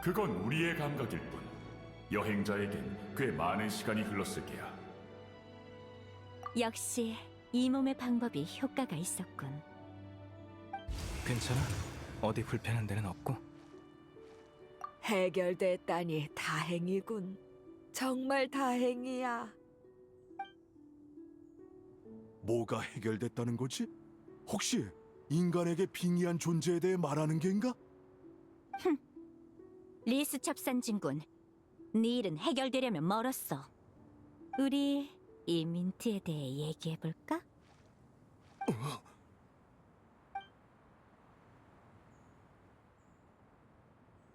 그건 우리의 감각일 뿐. 여행자에겐 꽤 많은 시간이 흘렀을 게야. 역시 이 몸의 방법이 효과가 있었군. 괜찮아? 어디 불편한 데는 없고? 해결됐다니 다행이군. 정말 다행이야. 뭐가 해결됐다는 거지? 혹시 인간에게 빙의한 존재에 대해 말하는 겐가? 리스 첩산진군, 네 일은 해결되려면 멀었어. 우리 이 민트에 대해 얘기해볼까?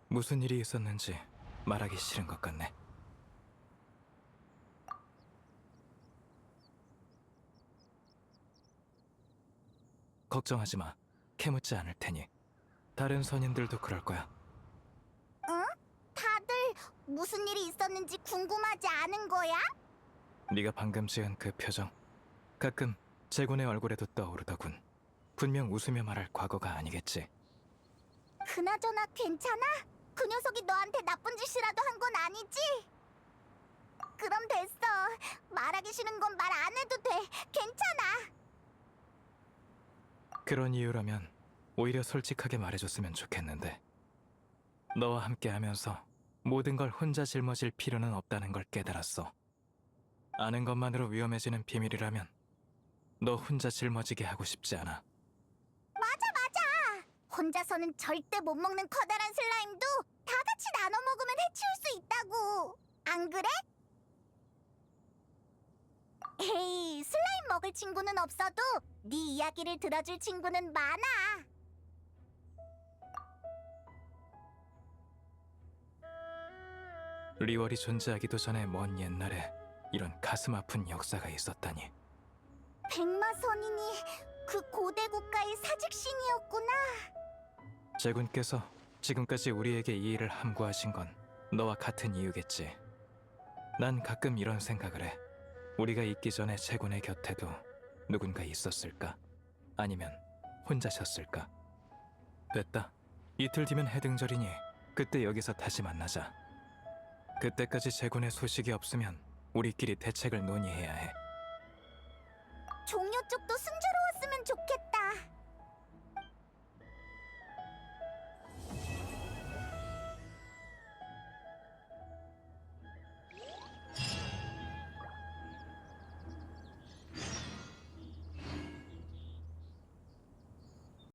무슨 일이 있었는지 말하기 싫은 것 같네. 걱정하지 마. 캐묻지 않을 테니. 다른 선인들도 그럴 거야. 응? 다들 무슨 일이 있었는지 궁금하지 않은 거야? 네가 방금 지은 그 표정, 가끔 제군의 얼굴에도 떠오르더군. 분명 웃으며 말할 과거가 아니겠지. 그나저나 괜찮아? 그 녀석이 너한테 나쁜 짓이라도 한 건 아니지? 그럼 됐어. 말하기 싫은 건 말 안 해도 돼. 괜찮아. 그런 이유라면 오히려 솔직하게 말해줬으면 좋겠는데. 너와 함께 하면서 모든 걸 혼자 짊어질 필요는 없다는 걸 깨달았어. 아는 것만으로 위험해지는 비밀이라면 너 혼자 짊어지게 하고 싶지 않아. 맞아. 혼자서는 절대 못 먹는 커다란 슬라임도 다 같이 나눠 먹으면 해치울 수 있다고. 안 그래? 에이, 슬라임 먹을 친구는 없어도 네 이야기를 들어줄 친구는 많아. 리월이 존재하기도 전에 먼 옛날에 이런 가슴 아픈 역사가 있었다니. 백마선인이 그 고대 국가의 사직신이었구나. 제군께서 지금까지 우리에게 이 일을 함구하신 건 너와 같은 이유겠지. 난 가끔 이런 생각을 해. 우리가 있기 전에 제군의 곁에도 누군가 있었을까? 아니면 혼자셨을까? 됐다. 이틀 뒤면 해등절이니 그때 여기서 다시 만나자. 그때까지 제군의 소식이 없으면 우리끼리 대책을 논의해야 해. 종료 쪽도 순조로워